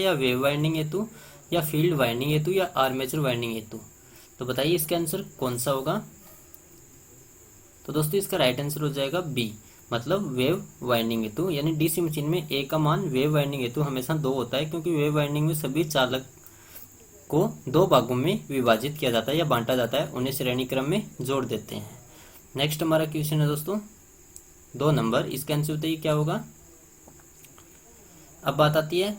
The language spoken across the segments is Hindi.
या वेव वाइंडिंग हेतु या फील्ड वाइंडिंग हेतु या आर्मेचर वाइंडिंग हेतु। तो बताइए इसका आंसर कौन सा होगा। तो दोस्तों इसका राइट आंसर हो जाएगा बी, मतलब वेव वाइंडिंग हेतु। यानी डीसी मशीन में ए का मान वेव वाइंडिंग हेतु हमेशा 2 होता है, क्योंकि वेव वाइंडिंग में सभी चालक को 2 भागों में विभाजित किया जाता है या बांटा जाता है, उन्हें श्रेणी क्रम में जोड़ देते हैं। नेक्स्ट हमारा क्वेश्चन है दोस्तों 2 नंबर, इसका आंसर बताइए क्या होगा। अब बात आती है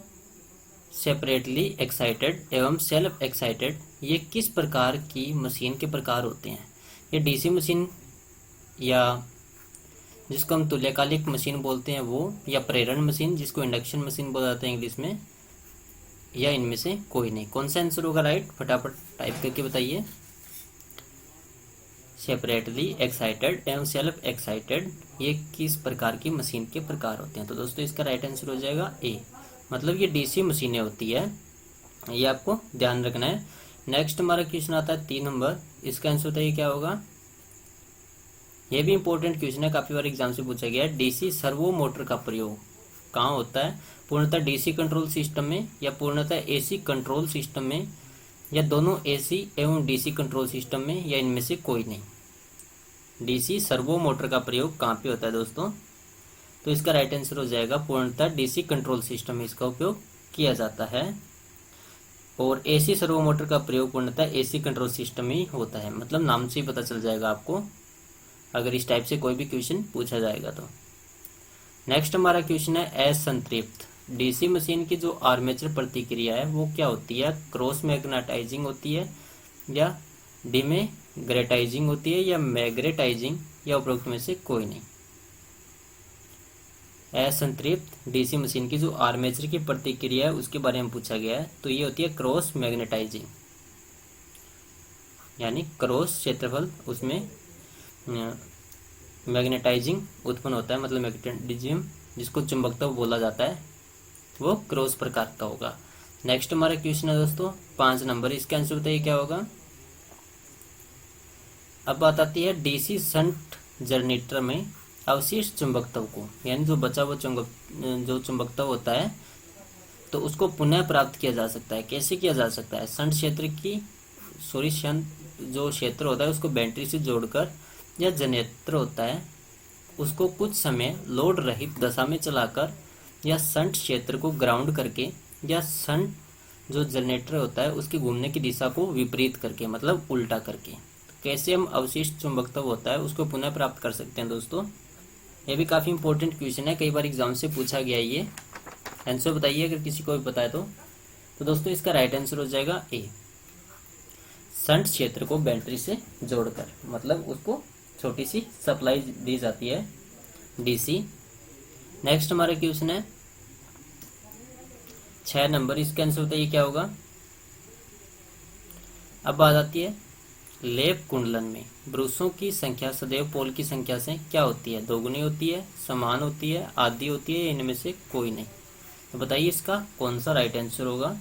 सेपरेटली एक्साइटेड एवं सेल्फ एक्साइटेड, ये किस प्रकार की मशीन के प्रकार होते हैं। ये डीसी मशीन या जिसको हम तुल्यकालिक मशीन बोलते हैं वो, या प्रेरण मशीन जिसको इंडक्शन मशीन बोला जाता है इंग्लिश में, या इनमें से कोई नहीं। कौन सा आंसर होगा राइट, फटाफट टाइप करके बताइए। सेपरेटली एक्साइटेड एवं सेल्फ एक्साइटेड ये किस प्रकार की मशीन के प्रकार होते हैं। तो दोस्तों इसका राइट आंसर हो जाएगा ए, मतलब ये डीसी मशीनें होती है, ये आपको ध्यान रखना है। नेक्स्ट हमारा क्वेश्चन आता है 3 नंबर, इसका आंसर बताइए क्या होगा। ये भी इंपॉर्टेंट क्वेश्चन है, काफी बार एग्जाम से पूछा गया है। डीसी सर्वो मोटर का प्रयोग कहाँ होता है, पूर्णतः डीसी कंट्रोल सिस्टम में या पूर्णतः एसी कंट्रोल सिस्टम में, या दोनों एसी एवं डीसी कंट्रोल सिस्टम में, या इनमें से कोई नहीं। डीसी सर्वो मोटर का प्रयोग कहाँ पे होता है दोस्तों। तो इसका राइट आंसर हो जाएगा पूर्णतः डीसी कंट्रोल सिस्टम में इसका उपयोग किया जाता है, और एसी सर्वो मोटर का प्रयोग पूर्णतः एसी कंट्रोल सिस्टम में ही होता है। मतलब नाम से ही पता चल जाएगा आपको, अगर इस टाइप से कोई भी क्वेश्चन पूछा जाएगा तो। नेक्स्ट हमारा क्वेश्चन है असंतृप्त डीसी मशीन की जो आर्मेचर प्रतिक्रिया है वो क्या होती है, क्रॉस मैग्नेटाइजिंग होती है या डिमेग्नेटाइजिंग होती है या मैग्नेटाइजिंग, या उपरोक्त में से कोई नहीं। असंतृप्त डीसी मशीन की जो आर्मेचर की प्रतिक्रिया है उसके बारे में पूछा गया है, तो ये होती है क्रॉस मैग्नेटाइजिंग, यानी क्रॉस क्षेत्रफल उसमें मैग्नेटाइजिंग उत्पन्न होता है, मतलब मैग्नेटिज्म जिसको चुंबकत्व बोला जाता है वो क्रॉस प्रकार का होगा। नेक्स्ट हमारा क्वेश्चन है दोस्तों 5 नंबर, इसका आंसर बताइए क्या होगा। अब बात आती है डीसी शंट जनरेटर में अवशिष्ट चुंबकत्व को, यानी जो बचा हुआ जो चुंबकत्व होता है तो उसको पुनः प्राप्त किया जा सकता है। कैसे किया जा सकता है, शंट क्षेत्र की शंट जो क्षेत्र होता है उसको बैटरी से जोड़कर, या जनरेटर होता है उसको कुछ समय लोड रहित दशा में चलाकर, या शंट क्षेत्र को ग्राउंड करके, या शंट जो जनरेटर होता है उसकी घूमने की दिशा को विपरीत करके, मतलब उल्टा करके। कैसे हम अवशिष्ट चुंबकत्व होता है उसको पुनः प्राप्त कर सकते हैं दोस्तों। ये भी काफी इंपॉर्टेंट क्वेश्चन है, कई बार एग्जाम से पूछा गया है ये। आंसर बताइए अगर किसी को भी पता है तो दोस्तों इसका राइट आंसर हो जाएगा ए, शंट क्षेत्र को बैटरी से जोड़कर, मतलब उसको छोटी सी सप्लाई दी जाती है डीसी। नेक्स्ट हमारा क्वेश्चन है 6 नंबर, इसका आंसर बताइए क्या होगा। अब बात आती है लेप कुंडलन में ब्रूसों की संख्या सदैव पोल की संख्या से क्या होती है, दोगुनी होती है, समान होती है, आधी होती है, इनमें से कोई नहीं। तो बताइए इसका कौन सा राइट आंसर होगा।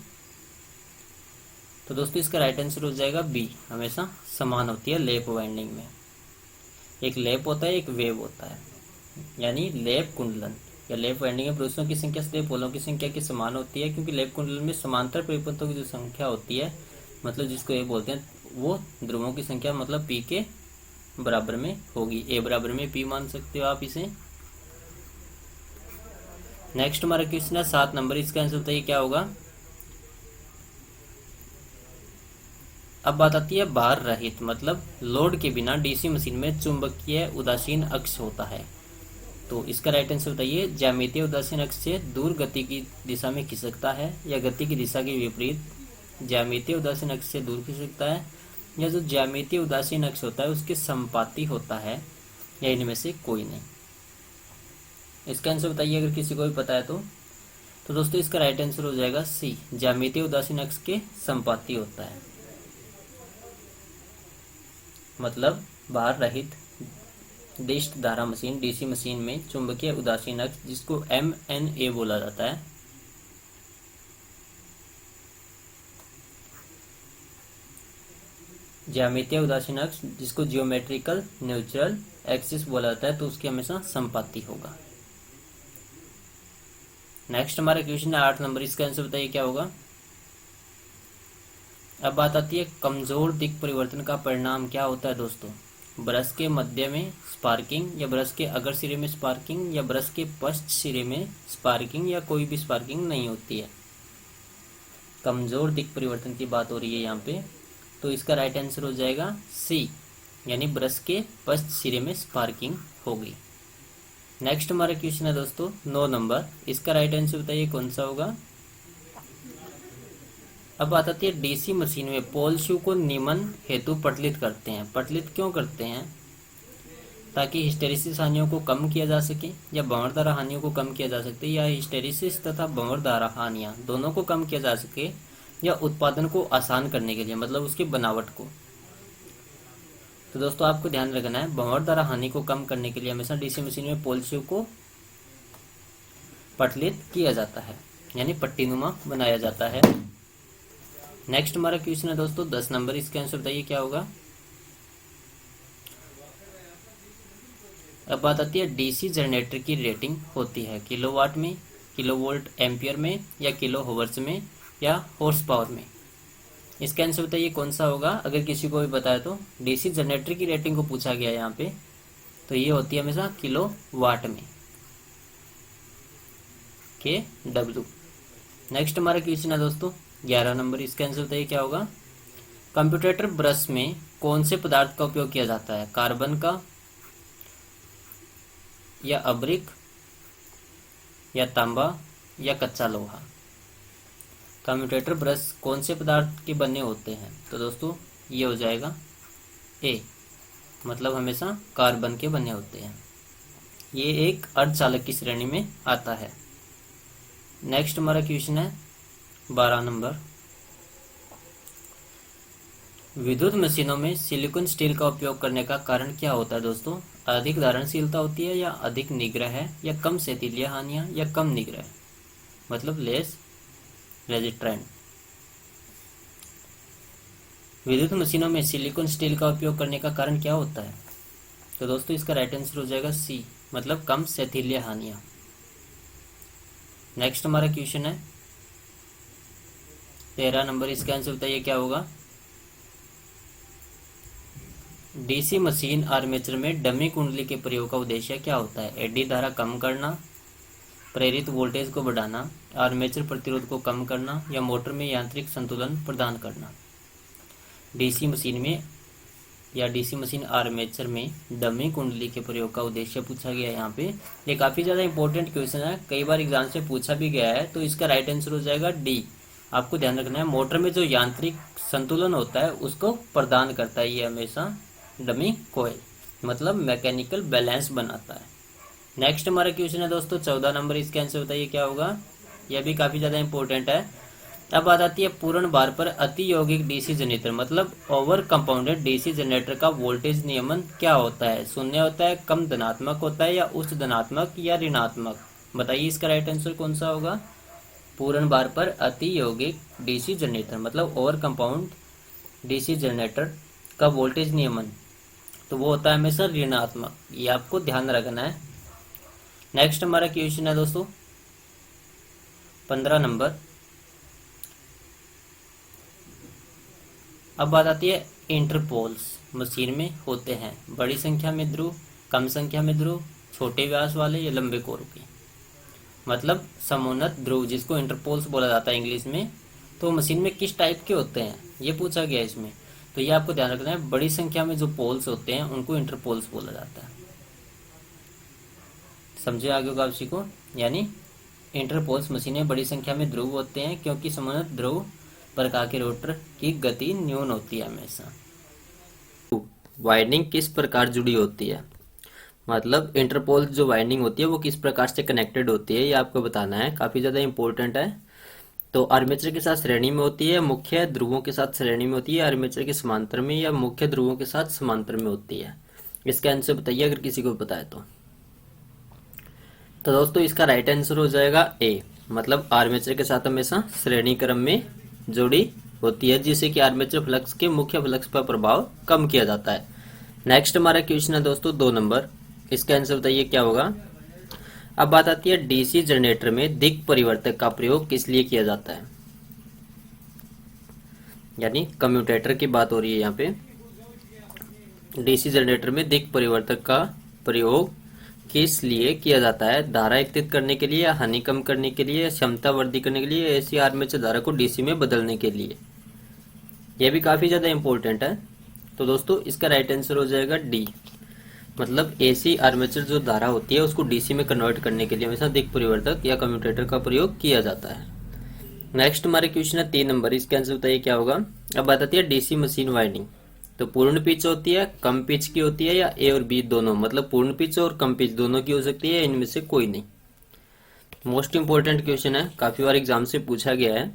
तो दोस्तों इसका राइट आंसर हो जाएगा बी, हमेशा समान होती है लेप वाइंडिंग में। एक लेप होता है एक वेव होता है, यानी लेप कुंडलन या लेप वाइंडिंग में पुरुषों की संख्या सदैव पोलों की संख्या के समान होती है, क्योंकि लेप कुंडलन में समांतर परिपथों की जो संख्या होती है, मतलब जिसको ये बोलते हैं, वो ध्रुवों की संख्या मतलब पी के बराबर में होगी, ए बराबर में पी मान सकते हो आप इसे। नेक्स्ट हमारा क्वेश्चन है 7 नंबर, इसका आंसर बताइए क्या होगा। अब बात आती है भार रहित, मतलब लोड के बिना डीसी मशीन में चुंबकीय उदासीन अक्ष होता है। तो इसका राइट आंसर बताइए, ज्यामितीय उदासीन अक्ष से दूर गति की दिशा में खिसकता है, या गति की दिशा के विपरीत ज्यामितीय उदासीन अक्ष से दूर खिसकता है, या जो ज्यामितीय उदासीन अक्ष होता है उसके संपाती होता है, या इनमें से कोई नहीं। इसका आंसर बताइए अगर किसी को भी पता है तो दोस्तों इसका राइट आंसर हो जाएगा सी, ज्यामितीय उदासीन अक्ष के संपाती होता है, मतलब भार रहित दिष्ट धारा मशीन डीसी मशीन में चुंबकीय उदासीन अक्ष जिसको MNA बोला जाता है, ज्यामितीय उदासीन अक्ष जिसको जियोमेट्रिकल न्यूट्रल एक्सिस बोला जाता है, तो उसकी हमेशा संपाती होगा। नेक्स्ट हमारा क्वेश्चन है 8 नंबर, इसका आंसर बताइए क्या होगा। अब बात आती है कमजोर दिक् परिवर्तन का परिणाम क्या होता है दोस्तों। ब्रश के मध्य में स्पार्किंग, या ब्रश के अग्र सिरे में स्पार्किंग, या ब्रश के पश्च सिरे में स्पार्किंग, या कोई भी स्पार्किंग नहीं होती है। कमजोर दिक् परिवर्तन की बात हो रही है यहाँ पे, तो इसका राइट आंसर हो जाएगा सी, यानी ब्रश के पश्च सिरे में स्पार्किंग होगी। नेक्स्ट हमारा क्वेश्चन है दोस्तों 9 नंबर, इसका राइट आंसर बताइए कौन सा होगा। अब बात आती है डीसी मशीन में पोल शू को नियमन हेतु पटलित करते हैं। पटलित क्यों करते हैं? ताकि हिस्टेरिसिस हानियों को कम किया जा सके, या भंवरधारा हानियों को कम किया जा सके, या हिस्टेरिसिस तथा भंवरधारा हानियां दोनों को कम किया जा सके, या उत्पादन को आसान करने के लिए, मतलब उसकी बनावट को। तो दोस्तों आपको ध्यान रखना है, भंवरधारा हानि को कम करने के लिए हमेशा डीसी मशीन में पोल शू को पटलित किया जाता है, यानी पट्टीनुमा बनाया जाता है। नेक्स्ट हमारा क्वेश्चन है दोस्तों 10 नंबर, इसका आंसर बताइए क्या होगा। अब बात आती है डीसी जनरेटर की रेटिंग होती है किलोवाट में, किलोवोल्ट एम्पियर में, या किलो हॉवर्स में, या हॉर्स पावर में। इसका आंसर बताइए कौन सा होगा। अगर किसी को भी बताया तो डीसी जनरेटर की रेटिंग को पूछा गया यहाँ पे, तो ये होती है हमेशा किलो वाट में, KW। नेक्स्ट हमारा क्वेश्चन है दोस्तों 11 नंबर, इसका आंसर बताइए क्या होगा। कंप्यूटेटर ब्रश में कौन से पदार्थ का उपयोग किया जाता है, कार्बन का, या अब्रिक, या तांबा, या कच्चा लोहा। कम्यूटेटर ब्रश कौन से पदार्थ के बने होते हैं, तो दोस्तों ये हो जाएगा ए, मतलब हमेशा कार्बन के बने होते हैं। ये एक अर्धचालक की श्रेणी में आता है। नेक्स्ट हमारा क्वेश्चन है 12 नंबर, विद्युत मशीनों में सिलिकॉन स्टील का उपयोग करने का कारण क्या होता है दोस्तों। अधिक धारणशीलता होती है, या अधिक निग्रह है, या कम सेतीली हानियां, या कम निग्रह, मतलब लेस रेजिस्टेंट। विद्युत मशीनों में सिलिकॉन स्टील का उपयोग करने का कारण क्या होता है, तो दोस्तों इसका राइट आंसर हो जाएगा सी, मतलब कम सेतीली हानियां। नेक्स्ट हमारा क्वेश्चन है 13 नंबर, इसका आंसर बताइए क्या होगा। डीसी मशीन आर्मेचर में डमी कुंडली के प्रयोग का उद्देश्य क्या होता है। एडी धारा कम करना, प्रेरित वोल्टेज को बढ़ाना, आर्मेचर प्रतिरोध को कम करना, या मोटर में यांत्रिक संतुलन प्रदान करना। डीसी मशीन में या डीसी मशीन आर्मेचर में डमी कुंडली के प्रयोग का उद्देश्य पूछा गया है यहाँ पे। ये काफी ज्यादा इंपॉर्टेंट क्वेश्चन है, कई बार एग्जाम से पूछा भी गया है, तो इसका राइट आंसर हो जाएगा डी। आपको ध्यान रखना है, मोटर में जो यांत्रिक संतुलन होता है उसको प्रदान करता है ये हमेशा डमी कोयल, मतलब मैकेनिकल बैलेंस बनाता है। नेक्स्ट हमारा क्वेश्चन है दोस्तों 14 नंबर, इसका आंसर बताइए क्या होगा। यह भी काफी ज्यादा इंपॉर्टेंट है। अब बात आती है पूर्ण भार पर अति यौगिक डीसी जनरेटर, मतलब ओवर कंपाउंडेड डीसी जनरेटर का वोल्टेज नियमन क्या होता है। शून्य होता है, कम धनात्मक होता है, या उच्च धनात्मक, या ऋणात्मक। बताइए इसका राइट आंसर कौन सा होगा। पूर्ण भार पर अति यौगिक डीसी जनरेटर, मतलब ओवर कंपाउंड डीसी जनरेटर का वोल्टेज नियमन, तो वो होता है हमेशा ऋणात्मक। ये आपको ध्यान रखना है। नेक्स्ट हमारा क्वेश्चन है दोस्तों 15 नंबर। अब बात आती है इंटरपोल्स मशीन में होते हैं बड़ी संख्या में ध्रुव, कम संख्या में ध्रुव, छोटे व्यास वाले, या लंबे कोर के, मतलब समुन्नत ध्रुव जिसको इंटरपोल्स बोला जाता है इंग्लिश में। तो मशीन में किस टाइप के होते हैं ये पूछा गया इसमें, तो ये आपको ध्यान रखना है। बड़ी संख्या में जो पोल्स होते हैं उनको इंटरपोल्स बोला जाता है। समझे आगे होगा आपसी को, यानी इंटरपोल्स मशीनें बड़ी संख्या में ध्रुव होते हैं क्योंकि समुन्नत ध्रुव प्रकार के रोटर की गति न्यून होती है हमेशा। वाइंडिंग किस प्रकार जुड़ी होती है, मतलब इंटरपोल जो वाइंडिंग होती है वो किस प्रकार से कनेक्टेड होती है, ये आपको बताना है। काफी ज्यादा इंपॉर्टेंट है। तो आर्मेचर के साथ श्रेणी में होती है, मुख्य ध्रुवों के साथ श्रेणी में होती है, आर्मेचर के समांतर में, या मुख्य ध्रुवों के साथ समांतर में होती है। इसका आंसर बताइए अगर किसी को बताए तो दोस्तों इसका राइट आंसर हो जाएगा ए, मतलब आर्मेचर के साथ हमेशा श्रेणी क्रम में जोड़ी होती है, जिससे कि आर्मेचर फ्लक्स के मुख्य फ्लक्स पर प्रभाव कम किया जाता है। नेक्स्ट हमारा क्वेश्चन है दोस्तों 2 नंबर, इसका आंसर बताइए क्या होगा। अब बात आती है डीसी जनरेटर में दिक् परिवर्तक का प्रयोग किस लिए किया जाता है, यानी कम्यूटेटर की बात हो रही है यहाँ पे। डीसी जनरेटर में दिक् परिवर्तक का प्रयोग किस लिए किया जाता है, धारा एकत्रित करने के लिए या हानि कम करने के लिए या क्षमता वृद्धि करने के लिए, एसी आर्मेचर धारा को डीसी में बदलने के लिए। यह भी काफी ज्यादा इंपॉर्टेंट है। तो दोस्तों इसका राइट आंसर हो जाएगा डी, मतलब एसी आर्मेचर जो धारा होती है उसको डीसी में कन्वर्ट करने के लिए हमेशा दिक् परिवर्तक या कम्यूटेटर का प्रयोग किया जाता है। नेक्स्ट हमारे क्वेश्चन है 3 नंबर, इसका आंसर बताइए क्या होगा। अब बात आती है डीसी मशीन वाइंडिंग। तो पूर्ण पिच होती है, कम पिच की होती है, या ए और बी दोनों, मतलब पूर्ण पिच और कम पिच दोनों की हो सकती है, इनमें से कोई नहीं। मोस्ट इंपोर्टेंट क्वेश्चन है, काफी बार एग्जाम से पूछा गया है।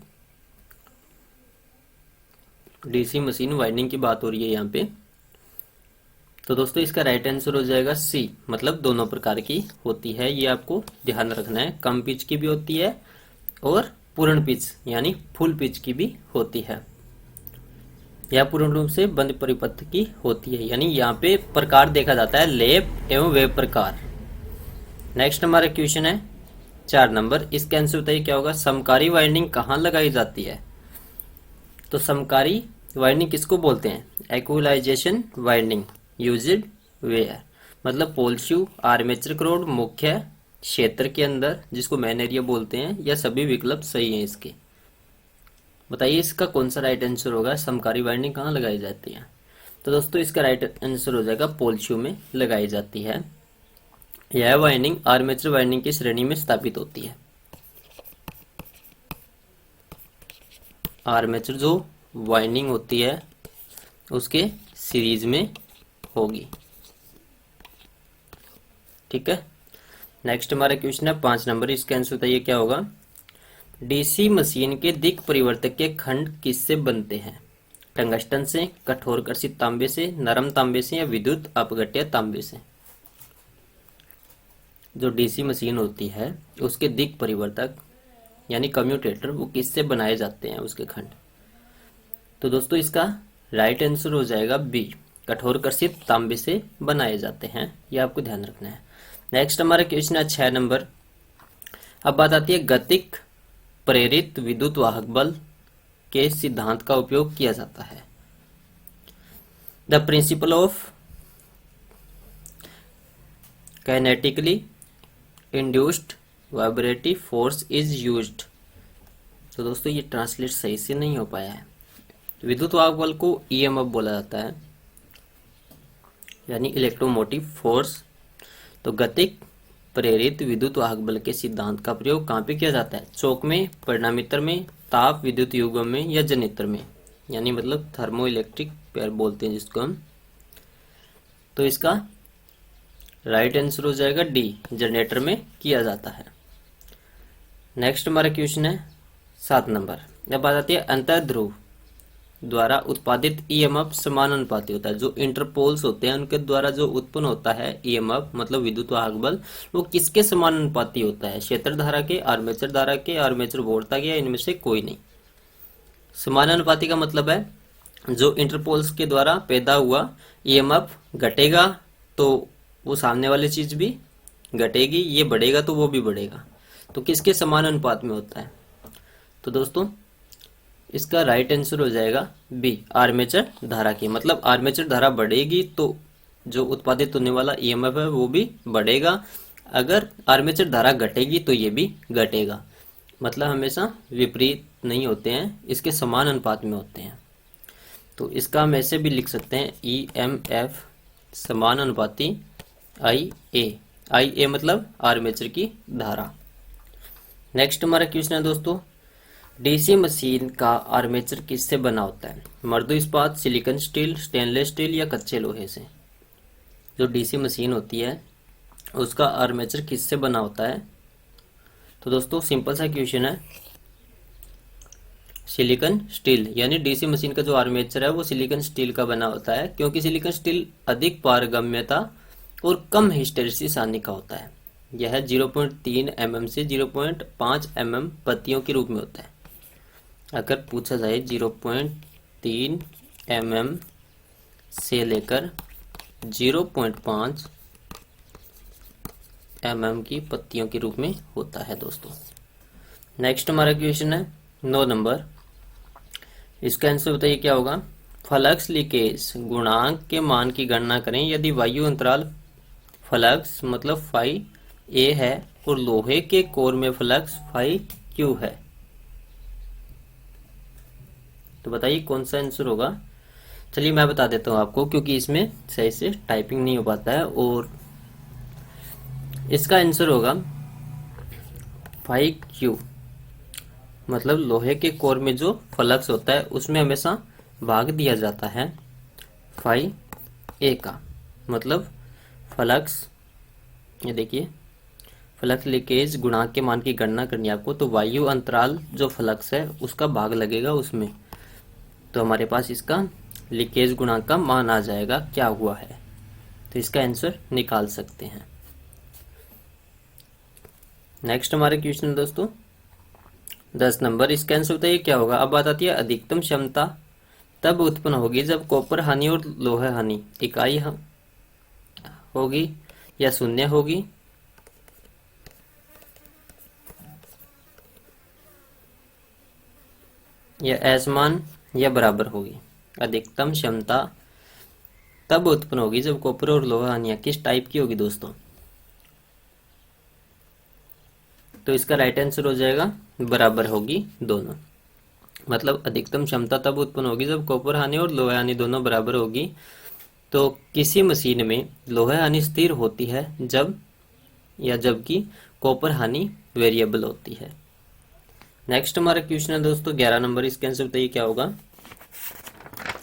डीसी मशीन वाइंडिंग की बात हो रही है यहाँ पे। तो दोस्तों इसका राइट आंसर हो जाएगा सी, मतलब दोनों प्रकार की होती है, ये आपको ध्यान रखना है। कम पिच की भी होती है और पूर्ण पिच यानी फुल पिच की भी होती है, यह पूर्ण रूप से बंद परिपथ की होती है, यानी यहाँ पे प्रकार देखा जाता है लेप एवं वेब प्रकार। नेक्स्ट हमारा क्वेश्चन है 4 नंबर, इसका आंसर बताइए क्या होगा। समकारी वाइंडिंग कहाँ लगाई जाती है। तो समकारी वाइंडिंग किसको बोलते हैं, इक्विलाइजेशन वाइंडिंग यूज्ड वेयर, मतलब पोल शू, आर्मेचर क्रोड, मुख्य क्षेत्र के अंदर जिसको मेन एरिया बोलते हैं, या सभी विकल्प सही हैं इसके। बताइए इसका कौन सा राइट आंसर होगा, समकारी वाइंडिंग कहाँ लगाई जाती है। तो दोस्तों इसका राइट आंसर हो जाएगा पोल शू में लगाई जाती है। यह वाइंडिंग आर्मेचर वाइंडिंग की श्रेणी में स्थापित होती है। आर्मेचर जो वाइंडिंग होती है उसके सीरीज में होगी, ठीक है। नेक्स्ट हमारा क्वेश्चन है 5 नंबर, इसका आंसर बताइए क्या होगा। डीसी मशीन के दिक् परिवर्तक के खंड किससे बनते हैं, टंगस्टन से, कठोर कर्षित तांबे से, नरम तांबे से, या विद्युत अपघट्य तांबे से। जो डीसी मशीन होती है उसके दिक् परिवर्तक यानी कम्यूटेटर वो किससे बनाए जाते हैं, उसके खंड। तो दोस्तों इसका राइट आंसर हो जाएगा बी, कठोर कर्षित तांबे से बनाए जाते हैं, ये आपको ध्यान रखना है। नेक्स्ट हमारा क्वेश्चन है 6 नंबर। अब बात आती है गतिक प्रेरित विद्युत वाहक बल के सिद्धांत का उपयोग किया जाता है। The principle of kinetically induced vibrative force is used. तो दोस्तों ये ट्रांसलेट सही से नहीं हो पाया है। विद्युत वाहक बल को ईएमएफ बोला जाता है, यानी इलेक्ट्रोमोटिव फोर्स। तो गतिक प्रेरित विद्युत वाहक बल के सिद्धांत का प्रयोग कहाँ पे किया जाता है, चौक में, परिणामित्र में, ताप विद्युत युग्म में, या जनित्र में, यानी मतलब थर्मो इलेक्ट्रिक पेयर बोलते हैं जिसको हम। तो इसका राइट आंसर हो जाएगा डी, जनरेटर में किया जाता है। नेक्स्ट हमारा क्वेश्चन है 7 नंबर। अब बात आती है अंतर ध्रुव द्वारा उत्पादित ईएमएफ समानुपाती होता है। जो इंटरपोल्स होते हैं उनके द्वारा जो उत्पन्न होता है ईएमएफ मतलब विद्युत वाहक बल, वो किसके समानुपाती होता है, क्षेत्र धारा के, आर्मेचर धारा के, आर्मेचर वोल्टा के, या इनमें से कोई नहीं। समानुपाती का मतलब है जो इंटरपोल्स के द्वारा पैदा हुआ ईएमएफ घटेगा तो वो सामने वाली चीज भी घटेगी, ये बढ़ेगा तो वो भी बढ़ेगा। तो किसके समानुपात में होता है। तो दोस्तों इसका राइट आंसर हो जाएगा बी, आर्मेचर धारा की। मतलब आर्मेचर धारा बढ़ेगी तो जो उत्पादित होने वाला ईएमएफ है वो भी बढ़ेगा, अगर आर्मेचर धारा घटेगी तो ये भी घटेगा। मतलब हमेशा विपरीत नहीं होते हैं, इसके समान अनुपात में होते हैं। तो इसका हम ऐसे भी लिख सकते हैं ईएमएफ समान अनुपाती आई ए मतलब आर्मेचर की धारा। नेक्स्ट हमारा क्वेश्चन है दोस्तों, डीसी मशीन का आर्मेचर किससे बना होता है, मृदु इस्पात, सिलिकॉन स्टील, स्टेनलेस स्टील, या कच्चे लोहे से। जो डीसी मशीन होती है उसका आर्मेचर किससे बना होता है। तो दोस्तों सिंपल सा क्वेश्चन है, सिलिकॉन स्टील, यानी डीसी मशीन का जो आर्मेचर है वो सिलिकॉन स्टील का बना होता है, क्योंकि सिलिकॉन स्टील अधिक पारगम्यता और कम हिस्टैरिसीस हानि का होता है। यह 0.3 mm से 0.5 mm पत्तियों के रूप में होता है। अगर पूछा जाए 0.3 mm से लेकर 0.5 की पत्तियों के रूप में होता है दोस्तों। नेक्स्ट हमारा क्वेश्चन है 9 नंबर। इसका आंसर बताइए क्या होगा। फ्लक्स लीकेज गुणांक के मान की गणना करें यदि वायु अंतराल फ्लक्स मतलब फाई ए है और लोहे के कोर में फ्लक्स फाई क्यू है। तो बताइए कौन सा आंसर होगा। चलिए मैं बता देता हूँ आपको, क्योंकि इसमें सही से टाइपिंग नहीं हो पाता है। और इसका आंसर होगा फाई क्यू, मतलब लोहे के कोर में जो फ्लक्स होता है उसमें हमेशा भाग दिया जाता है फाई ए का। मतलब फ्लक्स, ये देखिए, फ्लक्स लीकेज गुणांक के मान की गणना करनी है आपको, तो वायु अंतराल जो फ्लक्स है उसका भाग लगेगा उसमें, तो हमारे पास इसका लीकेज गुणांक का मान आ जाएगा क्या हुआ है। तो इसका आंसर निकाल सकते हैं। नेक्स्ट हमारे क्वेश्चन है दोस्तों 10 नंबर। इसका आंसर बताइए क्या होगा। अब बात आती है अधिकतम क्षमता तब उत्पन्न होगी जब कॉपर हानि और लोहा हानि इकाई होगी या शून्य होगी, या असमान या बराबर होगी। अधिकतम क्षमता तब उत्पन्न होगी जब कॉपर और लोहा हानियां किस टाइप की होगी दोस्तों। तो इसका राइट आंसर हो जाएगा बराबर होगी दोनों। मतलब अधिकतम क्षमता तब उत्पन्न होगी जब कॉपर हानि और लोहा हानि दोनों बराबर होगी। तो किसी मशीन में लोहा हानि स्थिर होती है जब या जबकि कॉपर हानि वेरिएबल होती है। नेक्स्ट हमारा क्वेश्चन है दोस्तों 11 नंबर। इसका आंसर बताइए क्या होगा।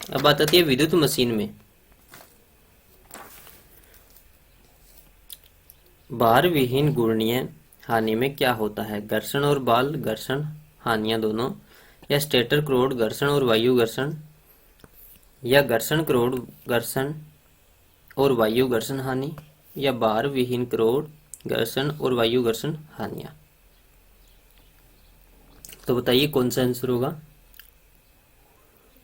अब बात आती है विद्युत मशीन में भार विहीन घूर्णीय हानि में क्या होता है। घर्षण और बाल घर्षण हानियां दोनों, या स्टेटर क्रोड घर्षण और वायु घर्षण, या घर्षण क्रोड घर्षण और वायु घर्षण हानि, या भार विहीन क्रोड घर्षण और वायु घर्षण हानियां। तो बताइए कौन सा आंसर होगा।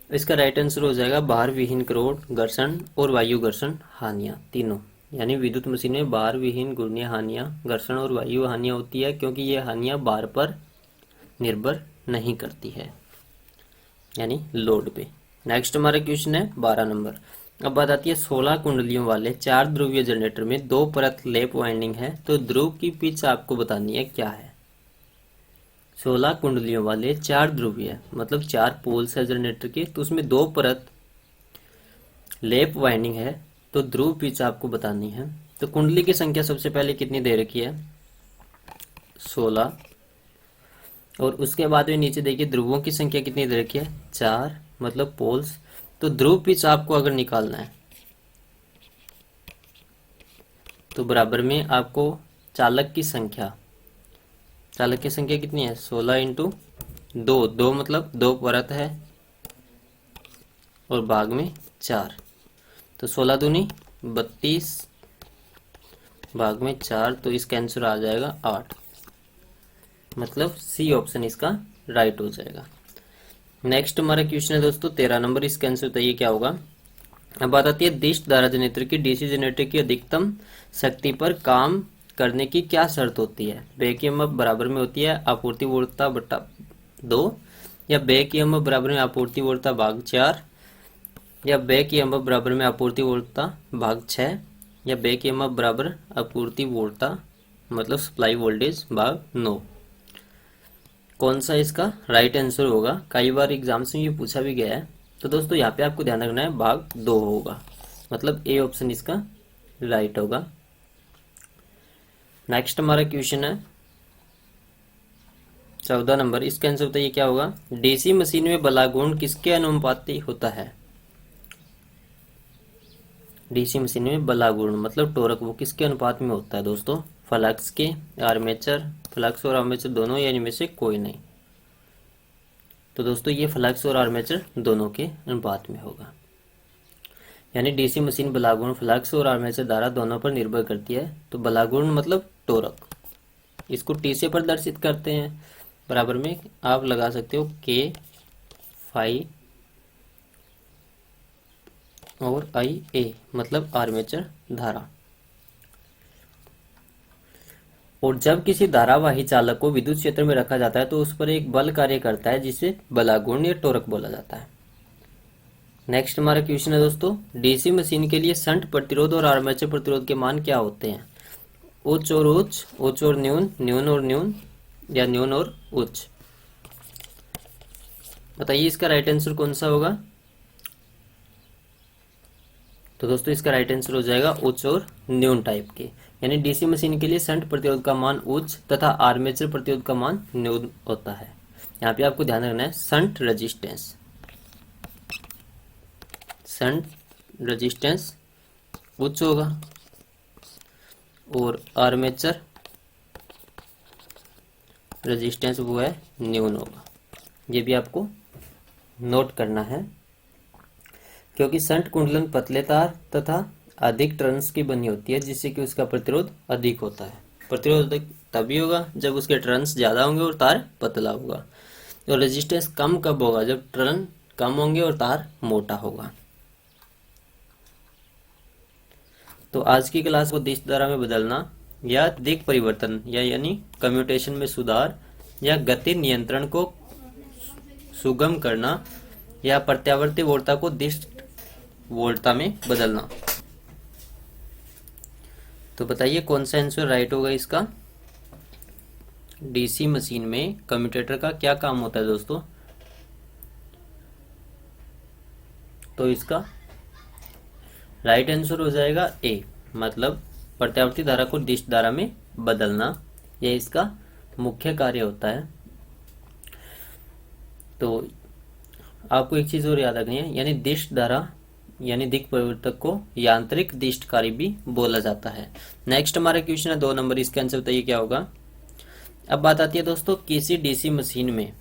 इसका राइट आंसर हो जाएगा भार विहीन क्रोड घर्षण और वायु घर्षण हानियां तीनों। यानी विद्युत मशीन में भार विहीन घूर्णीय हानियां घर्षण और वायु हानियां होती है, क्योंकि ये हानियां भार पर निर्भर नहीं करती है, यानी लोड पे। नेक्स्ट हमारा क्वेश्चन है 12 नंबर। अब बात आती है 16 कुंडलियों वाले 4 ध्रुवीय जनरेटर में 2 परत लैप वाइंडिंग है, तो ध्रुव की पिच आपको बतानी है क्या है। 16 कुंडलियों वाले 4 ध्रुवीय मतलब 4 पोल्स है जनरेटर के, तो उसमें 2 परत लैप वाइंडिंग है, तो ध्रुव पिच आपको बतानी है। तो कुंडली की संख्या सबसे पहले कितनी दे रखी है 16, और उसके बाद में नीचे देखिए ध्रुवों की संख्या कितनी दे रखी है 4, मतलब पोल्स। तो ध्रुव पिच आपको अगर निकालना है तो बराबर में आपको चालक की संख्या कितनी है 16 इंटू 2 मतलब 2 परत है और भाग में 4, तो 16 दूनी 32 भाग में 4, तो इसका आंसर आ जाएगा 8। मतलब सी ऑप्शन इसका राइट हो जाएगा। नेक्स्ट हमारा क्वेश्चन है दोस्तों 13 नंबर। इसका आंसर बताइए क्या होगा। अब बात आती है दिश धारा जनरेटर की डीसी जनरेटर की अधिकतम शक्ति पर काम करने की क्या शर्त होती है। बैक ईएमएफ बराबर में होती है आपूर्ति वोल्टता बटा 2, या बैक ईएमएफ बराबर में आपूर्ति वोल्टता भाग 4, या बैक ईएमएफ बराबर में आपूर्ति वोल्टता भाग 6, या बैक ईएमएफ बराबर आपूर्ति वोल्टता मतलब सप्लाई वोल्टेज भाग 9। कौन सा इसका राइट आंसर होगा। कई बार एग्जाम्स में ये पूछा भी गया है। तो दोस्तों यहाँ पे आपको ध्यान रखना है भाग 2 होगा, मतलब ए ऑप्शन इसका राइट होगा। नेक्स्ट हमारा क्वेश्चन है 14 नंबर। इसका आंसर बताइए क्या होगा। डीसी मशीन में बलागुण किसके अनुपाती होता है। डीसी मशीन में बलागुण मतलब टोरक वो किसके अनुपात में होता है दोस्तों। फ्लक्स के, आर्मेचर, फ्लक्स और आर्मेचर दोनों, या इनमें से कोई नहीं। तो दोस्तों ये फ्लक्स और आर्मेचर दोनों के अनुपात में होगा। यानी डीसी मशीन बलागुण फ्लक्स और आर्मेचर धारा दोनों पर निर्भर करती है। तो बलागुण मतलब टोरक, इसको टी से प्रदर्शित करते हैं। बराबर में आप लगा सकते हो के फाई और आई ए, मतलब आर्मेचर धारा। और जब किसी धारावाही चालक को विद्युत क्षेत्र में रखा जाता है तो उस पर एक बल कार्य करता है जिसे बलागुण या टॉर्क बोला जाता है। नेक्स्ट हमारा क्वेश्चन है दोस्तों, डीसी मशीन के लिए शंट प्रतिरोध और आर्मेचर प्रतिरोध के मान क्या होते हैं? उच्च और उच्च, उच्च और न्यून, न्यून और न्यून, या न्यून और उच्च? बताइए इसका राइट आंसर कौन सा होगा? तो दोस्तों इसका राइट आंसर हो जाएगा उच्च और न्यून टाइप के। यानी डीसी मशीन के लिए शंट प्रतिरोध का मान उच्च तथा आर्मेचर प्रतिरोध का मान न्यून होता है। यहाँ पे आपको ध्यान रखना है शंट रेजिस्टेंस, शंट रेजिस्टेंस उच्च होगा और आर्मेचर रेजिस्टेंस वो है न्यून होगा। ये भी आपको नोट करना है, क्योंकि शंट कुंडलन पतले तार तथा अधिक टर्न्स की बनी होती है, जिससे कि उसका प्रतिरोध अधिक होता है। प्रतिरोध अधिक तभी होगा जब उसके टर्न्स ज़्यादा होंगे और तार पतला होगा। और रेजिस्टेंस कम कब होगा? जब टर्न कम होंगे और तार मोटा होगा। तो आज की क्लास को दिश धारा में बदलना या दिक परिवर्तन या यानी कम्यूटेशन में सुधार या गति नियंत्रण को सुगम करना या प्रत्यावर्ती वोल्टता को दिश वोल्टता में बदलना। तो बताइए कौन सा आंसर राइट होगा इसका? डीसी मशीन में कम्यूटेटर का क्या काम होता है दोस्तों? तो इसका राइट आंसर हो जाएगा ए, मतलब प्रत्यावर्ती धारा को दिश धारा में बदलना, यह इसका मुख्य कार्य होता है। तो आपको एक चीज और याद रखनी है, यानी दिश धारा यानी दिक परिवर्तक को यांत्रिक दिशकारी भी बोला जाता है। नेक्स्ट हमारा क्वेश्चन है 2 नंबर, इसका आंसर बताइए क्या होगा? अब बात आती है दोस्तों किसी डीसी मशीन में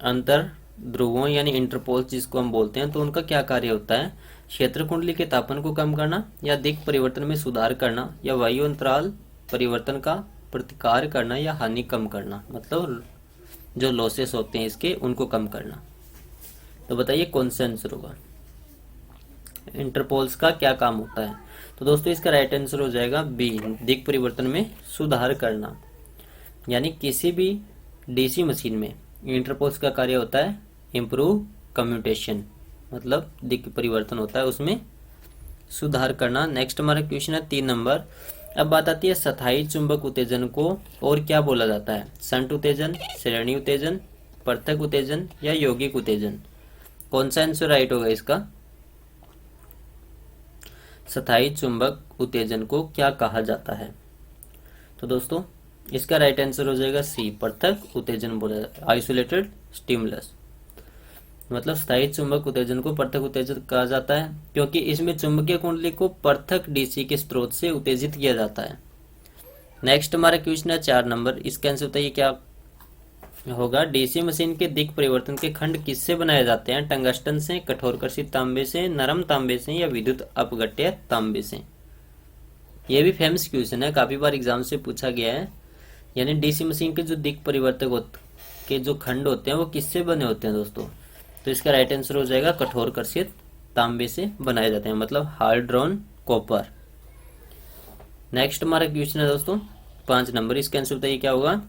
अंतर ध्रुवों यानी इंटरपोल्स जिसको हम बोलते हैं, तो उनका क्या कार्य होता है? क्षेत्र कुंडली के तापन को कम करना या दिक परिवर्तन में सुधार करना या वायु अंतराल परिवर्तन का प्रतिकार करना या हानि कम करना, मतलब जो लॉसेस होते हैं इसके उनको कम करना। तो बताइए कौन सा आंसर होगा? इंटरपोल्स का क्या काम होता है? तो दोस्तों इसका राइट आंसर हो जाएगा बी, दिक परिवर्तन में सुधार करना। यानी किसी भी डीसी मशीन में इंटरपोल्स का कार्य होता है इम्प्रूव कम्यूटेशन, मतलब दिक परिवर्तन होता है उसमें सुधार करना। नेक्स्ट हमारा क्वेश्चन है 3 नंबर। अब बात आती है स्थायी चुंबक उत्तेजन को और क्या बोला जाता है? शंट उत्तेजन, श्रेणी उत्तेजन, पृथक उत्तेजन या यौगिक उत्तेजन? कौन सा आंसर राइट होगा इसका? स्थायी चुंबक उत्तेजन को क्या कहा जाता है? तो दोस्तों इसका राइट आंसर हो जाएगा सी, पृथक उत्तेजन बोला जाता है, आइसोलेटेड स्टिमुलस। मतलब स्थायी चुंबक उत्तेजन को पृथक उत्तेजन कहा जाता है क्योंकि इसमें चुंबकीय कुंडली को पृथक डीसी के स्रोत से उत्तेजित किया जाता है। नेक्स्ट हमारा क्वेश्चन है 4 नंबर, इसका आंसर बताइए क्या होगा? डीसी मशीन के दिक परिवर्तन के खंड किससे बनाए जाते हैं? टंगस्टन से, कठोर कर्षित तांबे से, नरम तांबे से या विद्युत अपघट्य तांबे से? यह भी फेमस क्वेश्चन है, काफी बार एग्जाम से पूछा गया है। यानी डीसी मशीन के जो दिक परिवर्तक के जो खंड होते हैं वो किससे बने होते हैं दोस्तों? तो इसका राइट आंसर हो जाएगा कठोर कर्षित तांबे से बनाए जाते हैं, मतलब हार्ड ड्रॉन कॉपर। नेक्स्ट हमारा क्वेश्चन है दोस्तों 5 नंबर, इसका आंसर बताइए क्या होगा?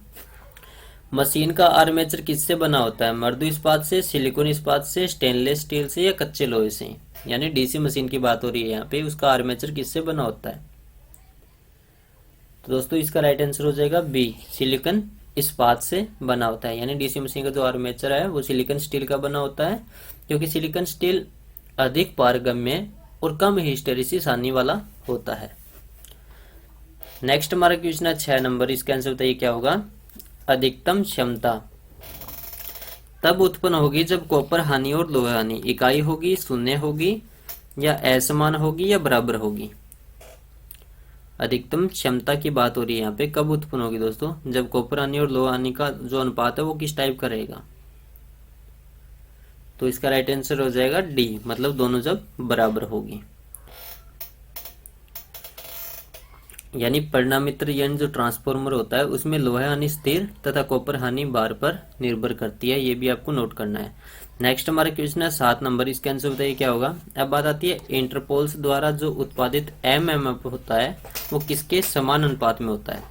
मशीन का आर्मेचर किससे बना होता है? मृदु इस्पात से, सिलिकॉन इस्पात से, स्टेनलेस स्टील से या कच्चे लोहे से? यानी डीसी मशीन की बात हो रही है यहाँ पे, उसका आर्मेचर किससे बना होता है? तो दोस्तों इसका राइट आंसर हो जाएगा बी, सिलिकॉन इस्पात से बना होता है। यानी डीसी मशीन का जो आर्मेचर है वो सिलिकॉन स्टील का बना होता है, क्योंकि सिलिकॉन स्टील अधिक पारगम्य और कम हिस्टैरिसीस हानि वाला होता है। नेक्स्ट हमारा क्वेश्चन है 6 नंबर, इसका आंसर बताइए क्या होगा? अधिकतम क्षमता तब उत्पन्न होगी जब कॉपर हानि और लोहा हानि इकाई होगी, शून्य होगी या असमान होगी या बराबर होगी? अधिकतम क्षमता की बात हो रही है यहाँ पे, कब उत्पन्न होगी दोस्तों? जब कॉपर हानि और लोहा हानि का जो अनुपात है वो किस टाइप का रहेगा? तो इसका राइट आंसर हो जाएगा डी, मतलब दोनों जब बराबर होगी। यानी परिणामित्र यानी जो ट्रांसफॉर्मर होता है उसमें लोहा हानि स्थिर तथा कॉपर हानि बार पर निर्भर करती है, ये भी आपको नोट करना है। नेक्स्ट हमारा क्वेश्चन है 7 नंबर, इसका आंसर बताइए क्या होगा? अब बात आती है इंटरपोल्स द्वारा जो उत्पादित एमएमएफ होता है वो किसके समान अनुपात में होता है?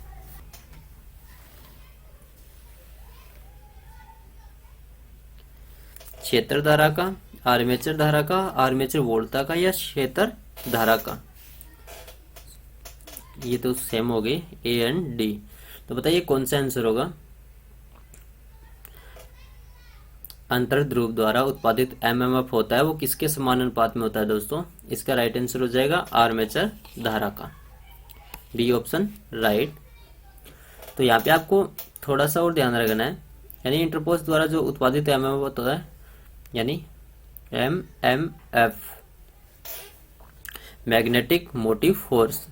क्षेत्र धारा का, आर्मेचर धारा का, आर्मेचर वोल्टता का, या क्षेत्र धारा का। ये तो सेम हो गए ए एंड डी। तो बताइए कौन सा आंसर होगा। अंतर ध्रुव द्वारा उत्पादित एमएमएफ होता है वो किसके समानुपात में होता है दोस्तों। इसका राइट आंसर हो जाएगा आर्मेचर धारा का, बी ऑप्शन राइट। तो यहाँ पे आपको थोड़ा सा और ध्यान रखना है, यानी इंटरपोल्स द्वारा जो उत्पादित एमएमएफ होता है, यानी MMF magnetic motive force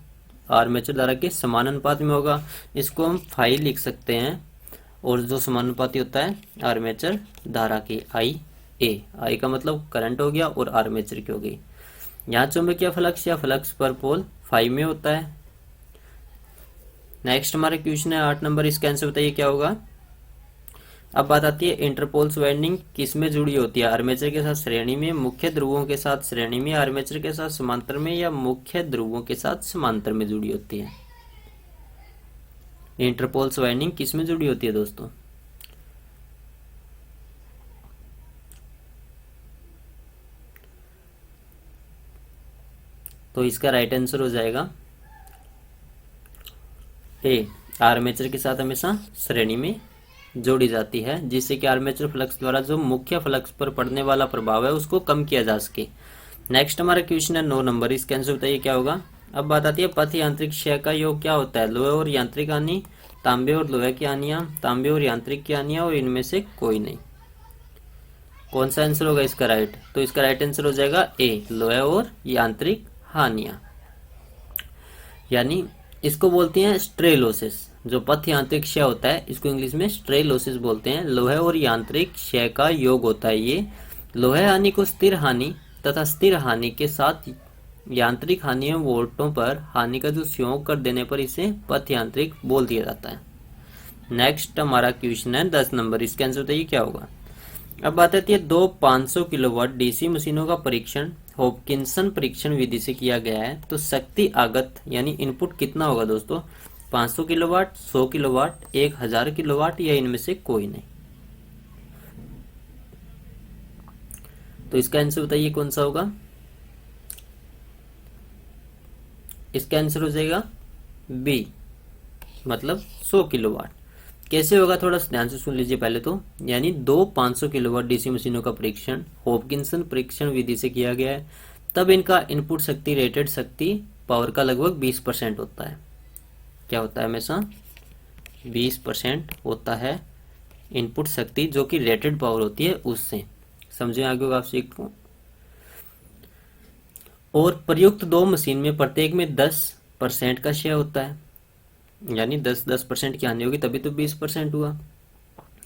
armature धारा के समानुपात में होगा। इसको हम फाई लिख सकते हैं, और जो समानुपाती होता है आर्मेचर धारा की, आई ए। आई का मतलब करंट हो गया और आर्मेचर की हो गई। यहाँ चुंबकीय फ्लक्स या फ्लक्स पर पोल फाई में होता है। नेक्स्ट हमारा क्वेश्चन है 8 नंबर, इसका आंसर बताइए क्या होगा। अब बात आती है इंटरपोल्स वाइंडिंग किस में जुड़ी होती है। आर्मेचर के साथ श्रेणी में, मुख्य ध्रुवों के साथ श्रेणी में, आर्मेचर के साथ समांतर में, या मुख्य ध्रुवों के साथ समांतर में जुड़ी होती है। इंटरपोल्स वाइंडिंग किस में जुड़ी होती है दोस्तों। तो इसका राइट आंसर हो जाएगा ए, आर्मेचर के साथ हमेशा श्रेणी में जोड़ी जाती है, जिससे कि आर्मेचर फ्लक्स द्वारा जो मुख्य फ्लक्स पर पड़ने वाला प्रभाव है उसको कम किया जा सके। नेक्स्ट हमारा क्वेश्चन है 9 नंबर, इसका आंसर बताइए क्या होगा। अब बात आती है पथ यांत्रिक क्षय का योग क्या होता है। लोहे और यांत्रिक हानि, तांबे और लोहे की हानियां, तांबे और यांत्रिक की हानियां, और इनमें से कोई नहीं। कौन सा आंसर होगा इसका राइट। तो इसका राइट आंसर हो जाएगा ए, लोहे और यांत्रिक हानियां। यानी इसको बोलते हैं स्ट्रे लॉसेस। जो पथ यांत्रिक क्षय होता है इसको इंग्लिश में स्ट्रे लॉसेस बोलते हैं। लोहे और यांत्रिक क्षय का योग होता है ये। लोहे हानि को स्थिर हानि तथा स्थिर हानि के साथ यांत्रिक हानि वोल्टों पर हानि का जो संयोग कर देने पर इसे पथ यांत्रिक बोल दिया जाता है। नेक्स्ट हमारा क्वेश्चन है 10 नंबर, इसका आंसर बताइए क्या होगा। अब बात आती है दो 500 किलोवाट डीसी मशीनों का परीक्षण हॉपकिंसन परीक्षण विधि से किया गया है, तो शक्ति आगत यानी इनपुट कितना होगा दोस्तों। 500 किलोवाट, 100 किलोवाट, 1000 किलोवाट, या इनमें से कोई नहीं। तो इसका आंसर बताइए कौन सा होगा। इसका आंसर हो जाएगा बी, मतलब 100 किलोवाट। कैसे होगा थोड़ा ध्यान से सुन लीजिए पहले तो। यानी दो 500 किलोवाट डीसी मशीनों का परीक्षण हॉपकिंसन परीक्षण विधि से किया गया है, तब इनका इनपुट शक्ति रेटेड शक्ति पावर का लगभग 20% होता है। क्या होता है हमेशा 20% होता है इनपुट शक्ति, जो कि रेटेड पावर होती है उससे। समझे आगे होगा आप सीख। और प्रयुक्त दो मशीन में प्रत्येक में 10% का शेयर होता है, यानी 10% की हानि होगी तभी तो 20% हुआ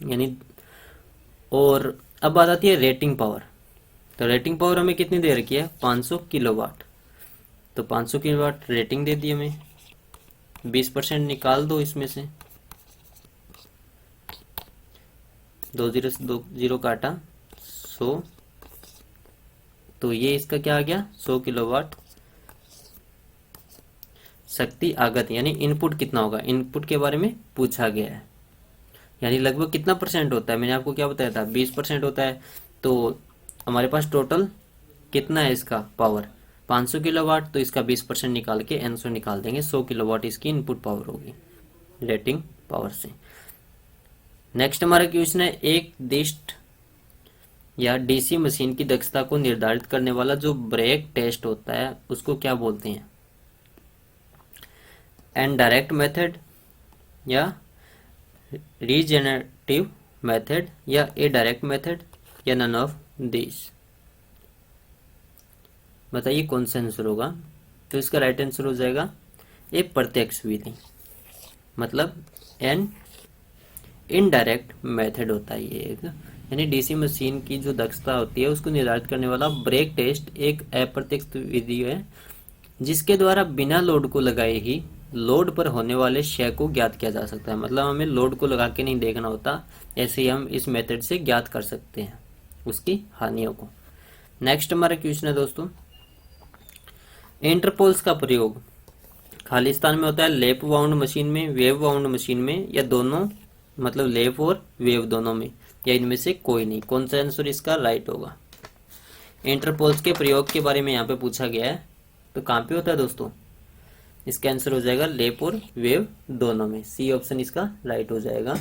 यानी। और अब बात आती है रेटिंग पावर। तो रेटिंग पावर हमें कितनी दे रखी है 500 किलोवाट। तो 500 किलोवाट रेटिंग दे दी हमें, 20% निकाल दो इसमें से, 2 0 से 2 0 काटा 100, तो ये इसका क्या आ गया 100 किलोवाट शक्ति आगत, यानी इनपुट कितना होगा। इनपुट के बारे में पूछा गया है, यानी लगभग कितना परसेंट होता है। मैंने आपको क्या बताया था 20% होता है। तो हमारे पास टोटल कितना है इसका पावर 500 किलोवाट, तो इसका 20% निकाल के आंसर निकाल देंगे। 100 किलोवाट इसकी इनपुट पावर होगी रेटिंग पावर से। नेक्स्ट हमारा क्वेश्चन है एक डिस्ट या डीसी मशीन की दक्षता को निर्धारित करने वाला जो ब्रेक टेस्ट होता है उसको क्या बोलते हैं। इनडायरेक्ट मेथड, या रीजेनरेटिव मेथड, या ए डायरेक्ट मेथड, या नन ऑफ दिस। बताइए कौन सा आंसर होगा। तो इसका राइट आंसर हो जाएगा ए प्रत्यक्ष विधि, मतलब एन इनडायरेक्ट मेथड होता है ये एक। यानी डीसी मशीन की जो दक्षता होती है उसको निर्धारित करने वाला ब्रेक टेस्ट एक अप्रत्यक्ष विधि है, जिसके द्वारा बिना लोड को लगाए ही लोड पर होने वाले क्षय को ज्ञात किया जा सकता है। मतलब हमें लोड को लगा के नहीं देखना होता, ऐसे ही हम इस मेथड से ज्ञात कर सकते हैं उसकी हानियों को। नेक्स्ट हमारा क्वेश्चन है दोस्तों, इंटरपोल्स का प्रयोग खालिस्तान में होता है लैप वाउंड मशीन में, वेव वाउंड मशीन में, या दोनों, मतलब लैप और वेव दोनों में। या इनमें से कोई नहीं। कौन सा आंसर इसका राइट होगा। इंटरपोल्स के प्रयोग के बारे में यहाँ पे पूछा गया है, तो कहाँ पे होता है दोस्तों, इसका आंसर हो जाएगा लेप और वेव दोनों में। सी ऑप्शन इसका राइट हो जाएगा।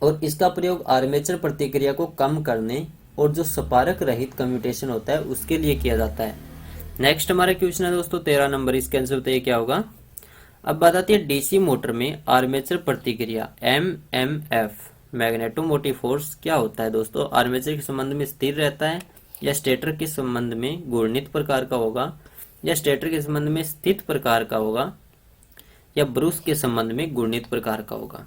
और इसका प्रयोग आर्मेचर प्रतिक्रिया को कम करने और जो स्पार्क रहित कम्यूटेशन होता है उसके लिए किया जाता है। नेक्स्ट हमारा क्वेश्चन है दोस्तों 13 नंबर, इसका आंसर बताइए क्या होगा। अब बात आती है डीसी मोटर में आर्मेचर प्रतिक्रिया एमएमएफ मैग्नेटोमोटिव फोर्स क्या होता है दोस्तों। आर्मेचर के संबंध में स्थिर रहता है, या स्टेटर के संबंध में घूर्णित प्रकार का होगा, या स्टेटर के संबंध में स्थित प्रकार का होगा, या ब्रूस के संबंध में घूर्णित प्रकार का होगा।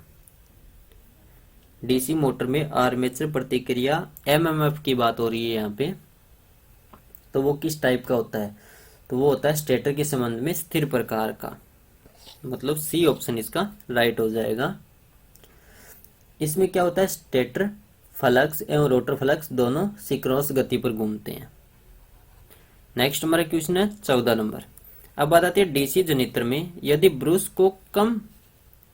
डीसी मोटर में आर्मेचर प्रतिक्रिया एमएमएफ की बात हो रही है यहाँ पे, तो वो किस टाइप का होता है, तो वो होता है स्टेटर के संबंध में स्थिर प्रकार का। मतलब सी ऑप्शन इसका राइट हो जाएगा। इसमें क्या होता है, स्टेटर फ्लक्स एवं रोटर फ्लक्स दोनों सिंक्रोनस गति पर घूमते हैं। नेक्स्ट हमारा क्वेश्चन है 14 नंबर। अब बात आती है डीसी जनरेटर में यदि ब्रूस को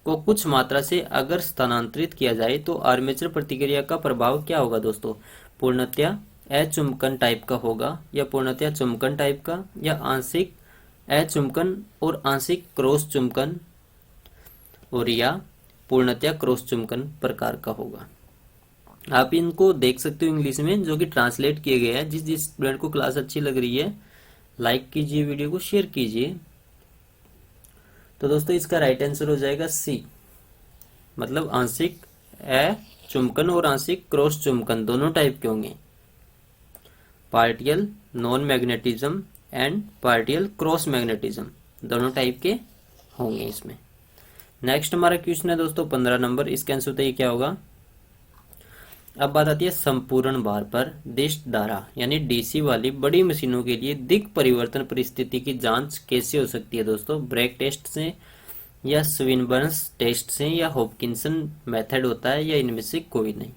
कुछ मात्रा से अगर स्थानांतरित किया जाए तो आर्मेचर प्रतिक्रिया का प्रभाव क्या होगा दोस्तों। पूर्णतया अचुंबकन टाइप का होगा, या पूर्णतया चुंबकन टाइप का, या आंशिक अचुंबकन और आंशिक क्रॉस चुंबकन, और या पूर्णतया क्रॉस चुंबकन प्रकार का होगा। आप इनको देख सकते हो इंग्लिश में जो कि ट्रांसलेट किए गए हैं। जिस स्टूडेंट को क्लास अच्छी लग रही है लाइक कीजिए, वीडियो को शेयर कीजिए। तो दोस्तों इसका राइट आंसर हो जाएगा सी, मतलब आंशिक अचुंबकन और आंशिक क्रॉस चुंबकन दोनों टाइप के होंगे। Partial non magnetism and partial cross magnetism दोनों टाइप के होंगे इसमें। नेक्स्ट हमारा क्वेश्चन है दोस्तों 15 नंबर, इसका आंसर बताइए क्या होगा। अब बात आती है संपूर्ण भार पर दिष्ट धारा यानी डीसी वाली बड़ी मशीनों के लिए दिक् परिवर्तन परिस्थिति की जांच कैसे हो सकती है दोस्तों। ब्रेक टेस्ट से, या स्विनबर्न्स टेस्ट से, या हॉपकिंसन मेथड होता है, या इनमें से कोई नहीं।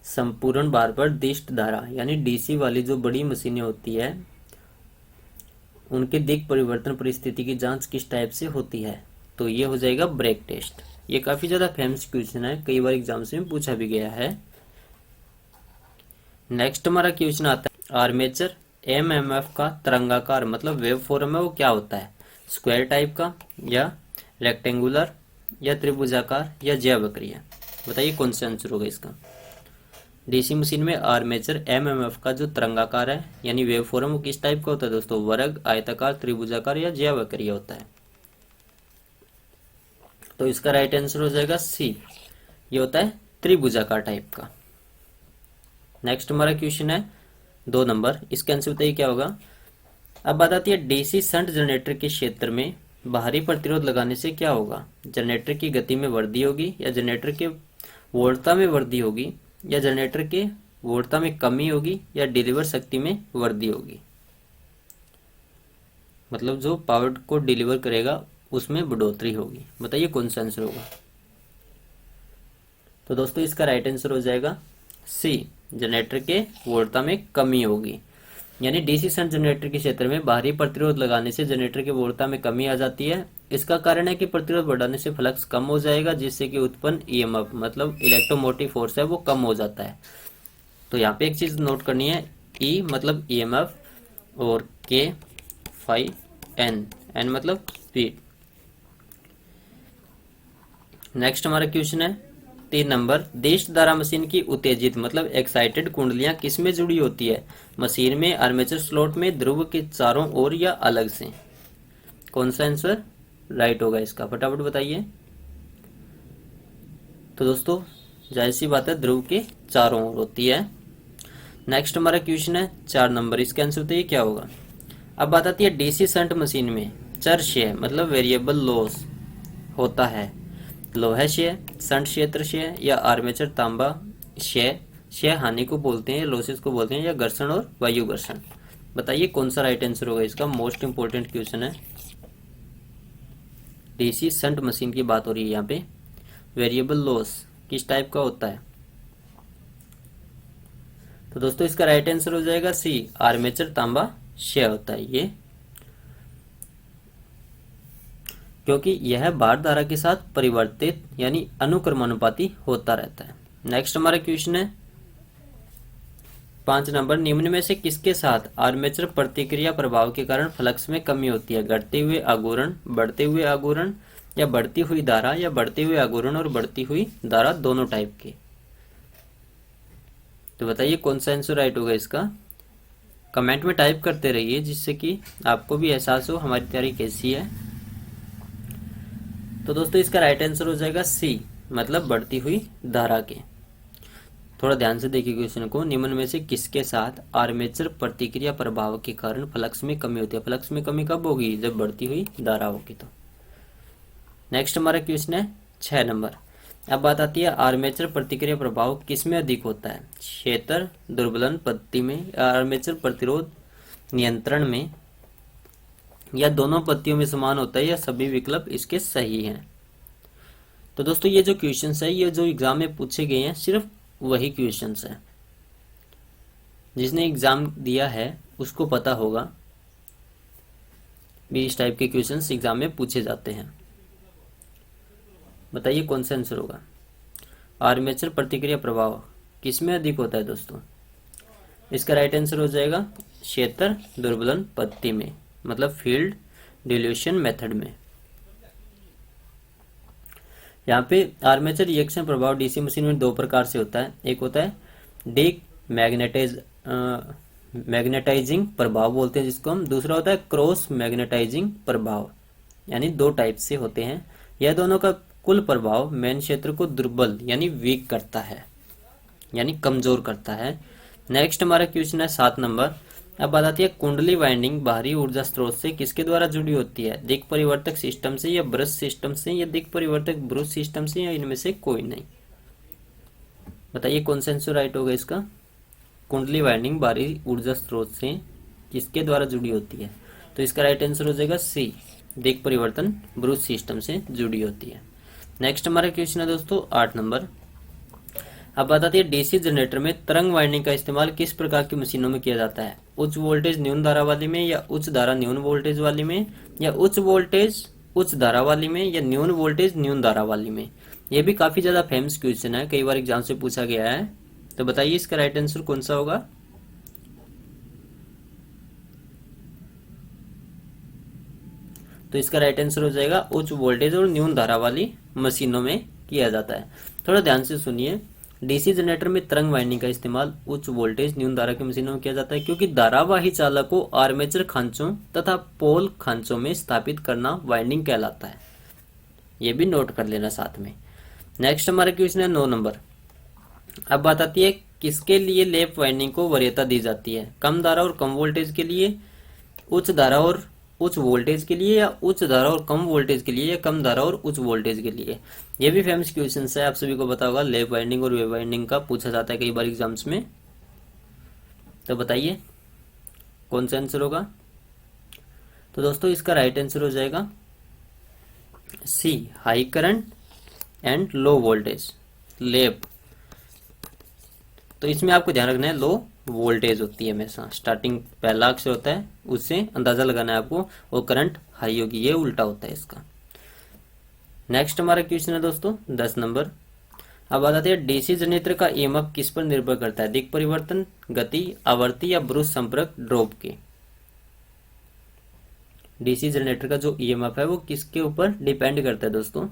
संपूर्ण भार पर दिष्ट धारा यानी डीसी वाली जो बड़ी मशीनें होती है उनके दिक् परिवर्तन परिस्थिति की जांच किस टाइप से होती है, तो ये हो जाएगा ब्रेक टेस्ट। ये काफी ज्यादा फेमस क्वेश्चन है, कई बार एग्जाम में पूछा भी गया है। नेक्स्ट हमारा क्वेश्चन आता है आर्मेचर एमएमएफ का तरंगाकार मतलब वेव फॉर्म है वो क्या होता है। स्क्वायर टाइप का, या रेक्टेंगुलर, या त्रिभुजाकार, या ज्यावक्रीय। बताइए कौन सा आंसर होगा इसका। डीसी मशीन में आर्मेचर एमएमएफ का जो तरंगाकार है यानी वेव फॉर्म वो किस टाइप का होता है दोस्तों। वर्ग, आयताकार, त्रिभुजाकार, या ज्यावक्रीय होता है। तो इसका राइट आंसर हो जाएगा सी, ये होता है त्रिभुजाकार टाइप का। नेक्स्ट हमारा क्वेश्चन है 2 नंबर, इसका आंसर बताइए क्या होगा। अब बात आती है डीसी शंट जनरेटर के क्षेत्र में बाहरी प्रतिरोध लगाने से क्या होगा। जनरेटर की गति में वृद्धि होगी, या जनरेटर के वोल्टता में वृद्धि होगी, या जनरेटर के वोल्टता में कमी होगी, या डिलीवर शक्ति में वृद्धि होगी। मतलब जो पावर को डिलीवर करेगा उसमें बढ़ोतरी होगी। बताइए कौन सा आंसर होगा। तो दोस्तों इसका राइट आंसर हो जाएगा सी, जनरेटर के वोल्टता में कमी होगी। यानी डीसी शंट जनरेटर के क्षेत्र में बाहरी प्रतिरोध लगाने से जनरेटर के वोल्टता में कमी आ जाती है। इसका कारण है कि प्रतिरोध बढ़ाने से फ्लक्स कम हो जाएगा, जिससे कि उत्पन्न ईएमएफ मतलब इलेक्ट्रोमोटिव फोर्स है वो कम हो जाता है। तो यहाँ पे एक चीज नोट करनी है, ई मतलब ईएमएफ और के फाई एन, एन मतलब स्पीड। नेक्स्ट हमारा क्वेश्चन है 3 नंबर, दिष्ट धारा मशीन की उत्तेजित मतलब एक्साइटेड कुंडलियां किसमें जुड़ी होती है। मशीन में, आर्मेचर स्लॉट में, ध्रुव के चारों ओर, या अलग से। कौन सा आंसर राइट होगा इसका, फटाफट बताइए। तो दोस्तों जाहिर सी बात है ध्रुव के चारों ओर होती है। नेक्स्ट हमारा क्वेश्चन है 4 नंबर, इसका आंसर बताइए क्या होगा। अब बात आती है डीसी शंट मशीन में चर क्षय मतलब वेरिएबल लॉस होता है। लोहा क्षय, शंट क्षेत्र क्षय, या आर्मेचर तांबा क्षय। क्षय हानि को बोलते हैं, लॉसेस को बोलते हैं, या घर्षण और वायु घर्षण। बताइए कौन सा राइट आंसर होगा इसका। मोस्ट इंपोर्टेंट क्वेश्चन है, डीसी शंट मशीन की बात हो रही है यहाँ पे। वेरिएबल लॉस किस टाइप का होता है। तो दोस्तों इसका राइट आंसर हो जाएगा सी, आर्मेचर तांबा क्षय होता है ये। क्योंकि यह भार धारा के साथ परिवर्तित यानी अनुक्रमानुपाती होता रहता है। नेक्स्ट हमारा क्वेश्चन है 5 नंबर, निम्न में से किसके साथ आर्मेचर प्रतिक्रिया प्रभाव के कारण फ्लक्स में कमी होती है? घटते हुए आघूर्ण, बढ़ते हुए आघूर्ण, या बढ़ती हुई धारा, या बढ़ते हुए आघूर्ण और बढ़ती हुई धारा दोनों टाइप के। तो बताइए कौन सा आंसर राइट होगा इसका। कमेंट में टाइप करते रहिए जिससे कि आपको भी एहसास हो हमारी तैयारी कैसी है। तो दोस्तों इसका राइट आंसर हो जाएगा सी, मतलब बढ़ती हुई धारा के। थोड़ा ध्यान से देखिए क्वेश्चन को। निम्न में से किसके साथ आर्मेचर प्रतिक्रिया प्रभाव के कारण फ्लक्स में कमी होती है? फ्लक्स में कमी कब होगी? जब बढ़ती हुई धारा होगी। तो नेक्स्ट हमारा क्वेश्चन है 6 नंबर। अब बात आती है आर्मेचर प्रतिक्रिया प्रभाव किसमें अधिक होता है? क्षेत्र दुर्बलन पद्धति में, आर्मेचर प्रतिरोध नियंत्रण में, या दोनों पद्धतियों में समान होता है, या सभी विकल्प इसके सही हैं। तो दोस्तों ये जो क्वेश्चंस है ये जो एग्जाम में पूछे गए हैं सिर्फ वही क्वेश्चंस है। जिसने एग्जाम दिया है उसको पता होगा भी इस टाइप के क्वेश्चंस एग्जाम में पूछे जाते हैं। बताइए कौन सा आंसर होगा। आर्मेचर प्रतिक्रिया प्रभाव किसमें अधिक होता है दोस्तों? इसका राइट आंसर हो जाएगा क्षेत्र दुर्बलन पद्धति में, मतलब फील्ड डिल्यूशन मेथड में। यहाँ पे आर्मेचर रिएक्शन प्रभाव डीसी मशीन में 2 प्रकार से होता है। एक होता है डी मैग्नेटाइजिंग प्रभाव बोलते हैं जिसको हम, दूसरा होता है क्रॉस मैग्नेटाइजिंग प्रभाव, यानी 2 टाइप से होते हैं। यह दोनों का कुल प्रभाव मेन क्षेत्र को दुर्बल यानी वीक करता है, यानी कमजोर करता है। नेक्स्ट हमारा क्वेश्चन है 7 नंबर। अब बात आती है कुंडली वाइंडिंग बाहरी ऊर्जा स्रोत से किसके द्वारा जुड़ी होती है? दिक् परिवर्तक सिस्टम से, या ब्रश सिस्टम से, या दिक् परिवर्तक ब्रश सिस्टम से, या इनमें से कोई नहीं। बताइए कौन सा आंसर राइट होगा इसका। कुंडली वाइंडिंग बाहरी ऊर्जा स्रोत से किसके द्वारा जुड़ी होती है? तो इसका राइट आंसर हो जाएगा सी, दिक् परिवर्तन ब्रश सिस्टम से जुड़ी होती है। नेक्स्ट हमारा क्वेश्चन है दोस्तों 8 नंबर। अब बात आती है डीसी जनरेटर में तरंग वाइंडिंग का इस्तेमाल किस प्रकार की मशीनों में किया जाता है? उच्च वोल्टेज न्यून धारा वाली में, या उच्च धारा न्यून वोल्टेज वाली में, या उच्च वोल्टेज उच्च धारा वाली में, या न्यून वोल्टेज न्यून धारा वाली में। यह भी काफी ज्यादा फेमस क्वेश्चन है, कई बार एग्जाम से पूछा गया है। तो बताइए इसका राइट आंसर कौन सा होगा। तो इसका राइट आंसर हो जाएगा उच्च वोल्टेज और न्यून धारा वाली मशीनों में किया जाता है। थोड़ा ध्यान से सुनिए। डीसी जनरेटर में तरंग वाइंडिंग का इस्तेमाल उच्च वोल्टेज न्यून धारा की मशीनों में किया जाता है क्योंकि धारावाही चालक को आर्मेचर खांचों तथा पोल खांचों में स्थापित करना वाइंडिंग कहलाता है। ये भी नोट कर लेना साथ में। नेक्स्ट हमारा क्वेश्चन है 9 नंबर। अब बात आती है किसके लिए लैप वाइंडिंग को वरीयता दी जाती है? कम धारा और कम वोल्टेज के लिए, उच्च धारा और उच्च वोल्टेज के लिए, या उच्च धारा और कम वोल्टेज के लिए, या कम धारा और उच्च वोल्टेज के लिए। ये भी फेमस क्वेश्चन है, आप सभी को पता होगा। लैप वाइंडिंग और वेव वाइंडिंग का पूछा जाता है कई बार एग्जाम्स में। तो बताइए कौन सा आंसर होगा। तो दोस्तों इसका राइट आंसर हो जाएगा C, high current and low voltage lap. तो इसमें आपको ध्यान रखना है लो वोल्टेज होती है हमेशा, स्टार्टिंग पहला अक्षर होता है उससे अंदाजा लगाना है आपको, और करंट हाई होगी, ये उल्टा होता है इसका। नेक्स्ट हमारा क्वेश्चन है दोस्तों 10 नंबर। अब बात आती है डीसी जनरेटर का ईएमएफ किस पर निर्भर करता है? दिक् परिवर्तन, गति, आवृत्ति, या ब्रुश संपर्क ड्रॉप के। डीसी जनरेटर का जो ईएमएफ है वो किसके ऊपर डिपेंड करता है दोस्तों?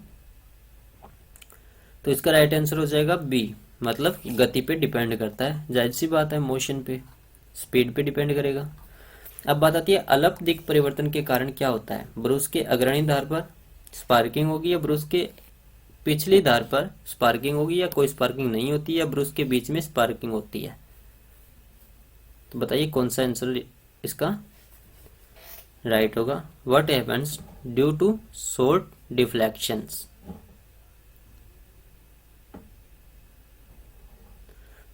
तो इसका राइट आंसर हो जाएगा बी, मतलब गति पे डिपेंड करता है। जाहिर सी बात है, मोशन पे, स्पीड पे डिपेंड करेगा। अब बात आती है अल्प दिक् परिवर्तन के कारण क्या होता है? ब्रुश के अग्रणी धार पर स्पार्किंग होगी, या ब्रुश के पिछली धार पर स्पार्किंग होगी, या कोई स्पार्किंग नहीं होती, या ब्रुश के बीच में स्पार्किंग होती है। तो बताइए कौन सा आंसर इसका राइट होगा। What happens due to short deflections.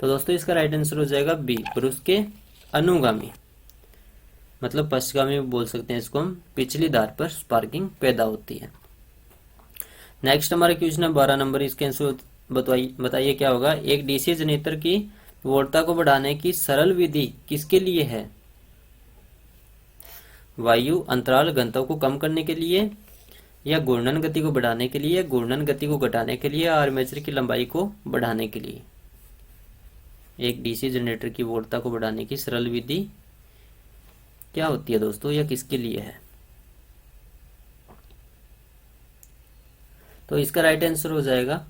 तो दोस्तों इसका राइट आंसर हो जाएगा बी, ब्रुश के अनुगामी, मतलब पश्चगामी बोल सकते हैं इसको हम, पिछली धार पर स्पार्किंग पैदा होती है। नेक्स्ट हमारा क्वेश्चन है 12 नंबर। इसके आंसर बताइए क्या होगा। एक डीसी जनरेटर की वोल्टता को बढ़ाने की सरल विधि किसके लिए है? वायु अंतराल घनत्व को कम करने के लिए, या घूर्णन गति को बढ़ाने के लिए या घूर्णन गति को घटाने के लिए या आर्मेचर की लंबाई को बढ़ाने के लिए। एक डीसी जनरेटर की वोल्टता को बढ़ाने की सरल विधि क्या होती है दोस्तों, यह किसके लिए है? तो इसका राइट आंसर हो जाएगा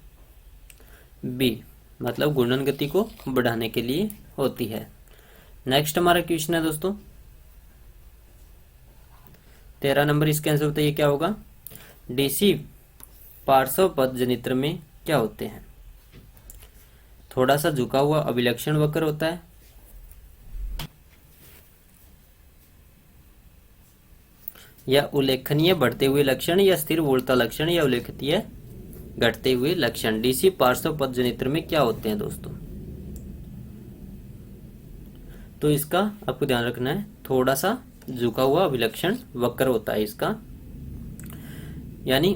बी, मतलब घूर्णन गति को बढ़ाने के लिए होती है। नेक्स्ट हमारा क्वेश्चन है दोस्तों 13 नंबर, इसका आंसर बताइए क्या होगा। डीसी पार्श्व पथ जनित्र में क्या होते हैं? थोड़ा सा झुका हुआ अभिलक्षण वक्र होता है, या उल्लेखनीय बढ़ते हुए लक्षण, या स्थिर वोल्टता लक्षण, या उल्लेखनीय घटते हुए लक्षण। डीसी पार्श्व पथ जनित्र में क्या होते हैं दोस्तों? तो इसका आपको ध्यान रखना है, थोड़ा सा झुका हुआ अभिलक्षण वक्र होता है इसका, यानी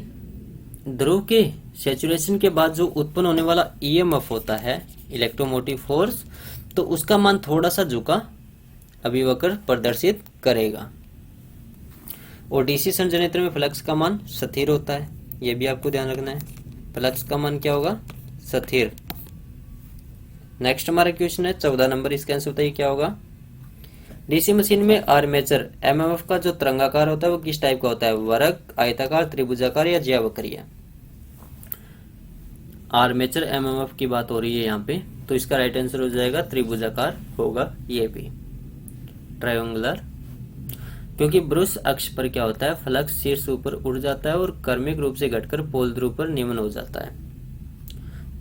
ध्रुव के सैचुरेशन के बाद जो उत्पन्न होने वाला ईएमएफ होता है, इलेक्ट्रोमोटिव फोर्स, तो उसका मान थोड़ा सा झुका अभिवक्र प्रदर्शित करेगा। और डीसी शंट जनरेटर में फ्लक्स का मान स्थिर होता है, यह भी आपको ध्यान रखना है, फ्लक्स का मान क्या होगा? स्थिर। नेक्स्ट हमारा क्वेश्चन है 14 नंबर, इसका आंसर बताइए क्या होगा। डीसी मशीन में आर्मेचर एमएमएफ का जो तरंगाकार होता है वो किस टाइप का होता है? वर्ग, आयताकार, त्रिभुजाकार या ज्यावक्रीय? आर्मेचर एमएमएफ की बात हो रही है यहाँ पे, तो इसका राइट आंसर हो जाएगा त्रिभुजाकार होगा, ये भी ट्रायंगुलर, क्योंकि ब्रुश अक्ष पर क्या होता है, फ्लक्स शीर्ष ऊपर उड़ जाता है और क्रमिक रूप से घटकर पोल ध्रुव पर निम्न हो जाता है।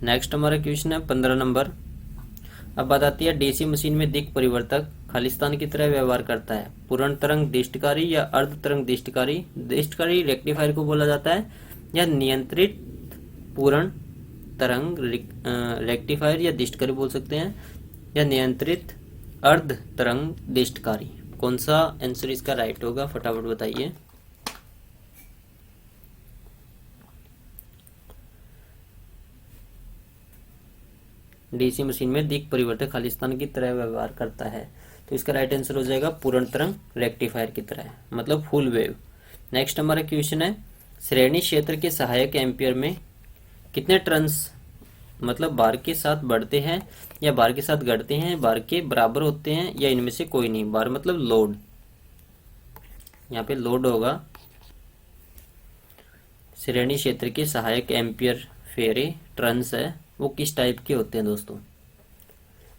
नेक्स्ट हमारा क्वेश्चन है 15 नंबर। अब बात आती है डीसी मशीन में दिक् परिवर्तक खालिस्तान की तरह व्यवहार करता है। पूर्ण तरंग दिष्टकारी या अर्ध तरंग दिष्टकारी, दिष्टकारी रेक्टिफायर को बोला जाता है, या नियंत्रित पूर्ण तरंग रेक्टिफायर या दिष्टकारी बोल सकते हैं, या नियंत्रित अर्ध तरंग दिष्टकारी। कौन सा आंसर इसका राइट होगा, फटाफट बताइए। डीसी मशीन में दिक् परिवर्तक खालिस्तान की तरह व्यवहार करता है, तो इसका राइट आंसर हो जाएगा पूर्ण तरंग रेक्टिफायर की तरह, मतलब फुल वेव। नेक्स्ट हमारा क्वेश्चन है श्रेणी क्षेत्र के सहायक एम्पियर में कितने टर्न्स, मतलब बार के साथ बढ़ते हैं या बार के साथ घटते हैं, बार के बराबर होते हैं, या इनमें से कोई नहीं। बार मतलब लोड, यहाँ पे लोड होगा। श्रेणी क्षेत्र के सहायक एम्पियर फेरे टर्न्स है, वो किस टाइप के होते हैं दोस्तों?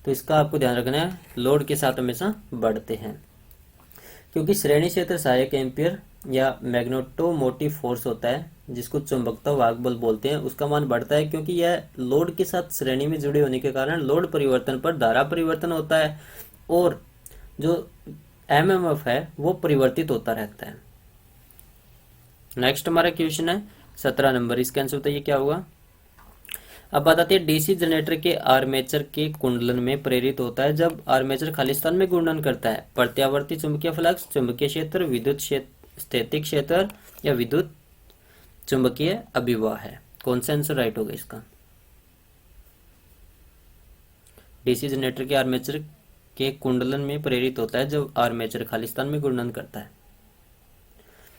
तो इसका आपको ध्यान रखना है, लोड के साथ हमेशा बढ़ते हैं, क्योंकि श्रेणी क्षेत्र सहायक एम्पियर या मैग्नेटोमोटिव फोर्स होता है, जिसको चुंबकत्व वाहक बल बोलते हैं, उसका मान बढ़ता है, क्योंकि यह लोड के साथ श्रेणी में जुड़े होने के कारण लोड परिवर्तन पर धारा परिवर्तन होता है, और जो एमएमएफ है वो परिवर्तित होता रहता है। नेक्स्ट हमारा क्वेश्चन है 17 नंबर, इसका आंसर बताइए क्या होगा। अब बात आती है डीसी जनरेटर के आर्मेचर के कुंडलन में प्रेरित होता है जब आर्मेचर खालिस्तान में घूर्णन करता है। प्रत्यावर्ती चुंबकीय फ्लक्स, चुंबकीय क्षेत्र, विद्युत स्थैतिक क्षेत्र, या विद्युत चुंबकीय अभिवाह है। कौन सा आंसर राइट होगा इसका? डीसी जनरेटर के आर्मेचर के कुंडलन में प्रेरित होता है जब आर्मेचर खालिस्तान में घूर्णन करता है,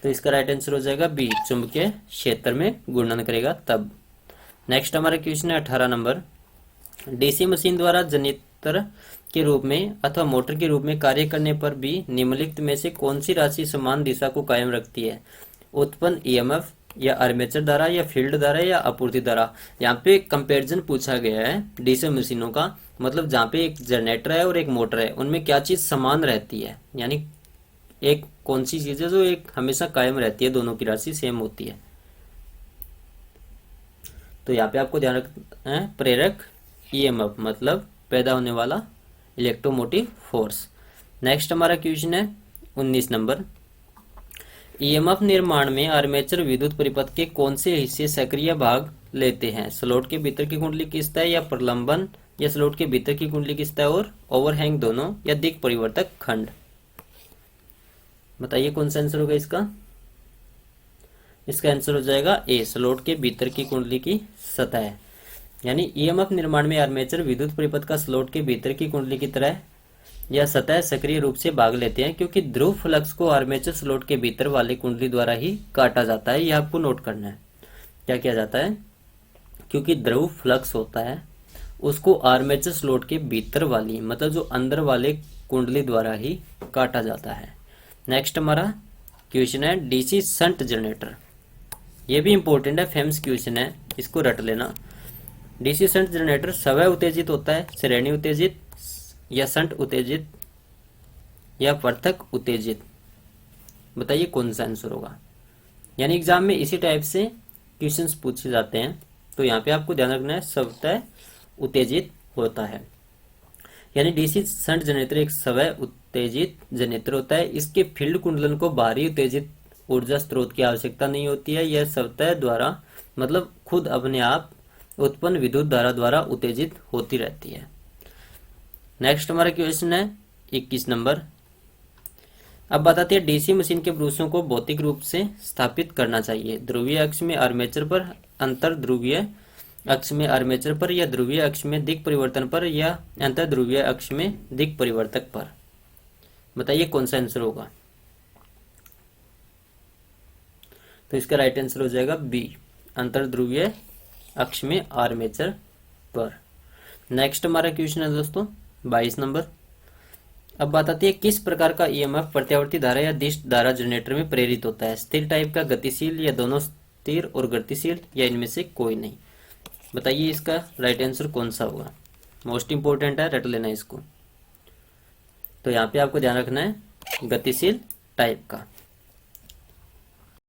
तो इसका राइट आंसर हो जाएगा बी, चुंबकीय क्षेत्र में घूर्णन करेगा तब। नेक्स्ट हमारा क्वेश्चन है 18 नंबर। डीसी मशीन द्वारा जनित्र के रूप में अथवा मोटर के रूप में कार्य करने पर भी निम्नलिखित में से कौन सी राशि समान दिशा को कायम रखती है? उत्पन्न ईएमएफ, या आर्मेचर धारा, या फील्ड धारा, या आपूर्ति धारा। यहाँ पे कंपैरिजन पूछा गया है डीसी मशीनों का, मतलब जहाँ पे एक जनरेटर है और एक मोटर है, उनमें क्या चीज समान रहती है, यानी एक कौन सी चीज है जो एक हमेशा कायम रहती है, दोनों की राशि सेम होती है। तो यहाँ पे आपको ध्यान रखना है प्रेरक ईएमएफ, मतलब पैदा होने वाला इलेक्ट्रोमोटिव फोर्स। नेक्स्ट हमारा क्वेश्चन है 19 नंबर। ईएमएफ निर्माण में आर्मेचर विद्युत परिपथ के कौन से हिस्से सक्रिय भाग लेते हैं? स्लॉट के भीतर की कुंडली की सतह, या प्रलंबन, या स्लॉट के भीतर की कुंडली की सतह और ओवरहैंग दोनों, या दिक् परिवर्तक खंड। बताइए कौन सा आंसर होगा इसका? इसका आंसर हो जाएगा ए, स्लॉट के भीतर की कुंडली की सतह। यानी ईएमएफ निर्माण में आर्मेचर विद्युत परिपथ का स्लॉट के भीतर की कुंडली की तरह या सतह सक्रिय रूप से भाग लेते हैं, क्योंकि ध्रुव फ्लक्स को आर्मेचर स्लॉट के भीतर वाली कुंडली द्वारा ही काटा जाता है। यह आपको नोट करना है। क्या किया जाता है? क्योंकि ध्रुव फ्लक्स होता है उसको आर्मेचर स्लॉट के भीतर वाली, मतलब जो अंदर वाले कुंडली द्वारा ही काटा जाता है। नेक्स्ट हमारा क्वेश्चन है डीसी शंट जनरेटर। ये भी इंपॉर्टेंट है, फेमस क्वेश्चन है, इसको रट लेना। डीसी शंट जनरेटर स्वयं उत्तेजित होता है, श्रेणी उत्तेजित या शंट उत्तेजित या पृथक उत्तेजित? बताइए कौन सा आंसर होगा। यानी एग्जाम में इसी टाइप से क्वेश्चंस पूछे जाते हैं, तो यहाँ पे आपको ध्यान रखना है स्वतः उत्तेजित होता है। यानी डीसी शंट जनरेटर एक स्वयं उत्तेजित जनरेटर होता है। इसके फील्ड कुंडलन को बाहरी उत्तेजित ऊर्जा स्रोत की आवश्यकता नहीं होती है। यह स्वतः द्वारा, मतलब खुद अपने आप उत्पन्न विद्युत धारा द्वारा उत्तेजित होती रहती है। नेक्स्ट हमारा क्वेश्चन है 21 नंबर। अब बताते हैं डीसी मशीन के ब्रूसों को भौतिक रूप से स्थापित करना चाहिए। ध्रुवीय अक्ष में आर्मेचर पर, अंतर ध्रुवीय अक्ष में आर्मेचर पर, या ध्रुवीय अक्ष में दिक् परिवर्तन पर, या अंतर ध्रुवीय अक्ष में दिक् परिवर्तक पर? बताइए कौन सा आंसर होगा। तो इसका राइट आंसर हो जाएगा बी, अंतर ध्रुवीय अक्ष में आर्मेचर पर। नेक्स्ट हमारा क्वेश्चन है दोस्तों 22 नंबर। अब बात आती है किस प्रकार का ईएमएफ प्रत्यावर्ती धारा या दिश धारा जनरेटर में प्रेरित होता है? स्थिर टाइप का, गतिशील, या दोनों स्थिर और गतिशील, या इनमें से कोई नहीं? बताइए इसका राइट आंसर कौन सा होगा। मोस्ट इंपोर्टेंट है, रट लेना इसको। तो यहाँ पे आपको ध्यान रखना है गतिशील टाइप का।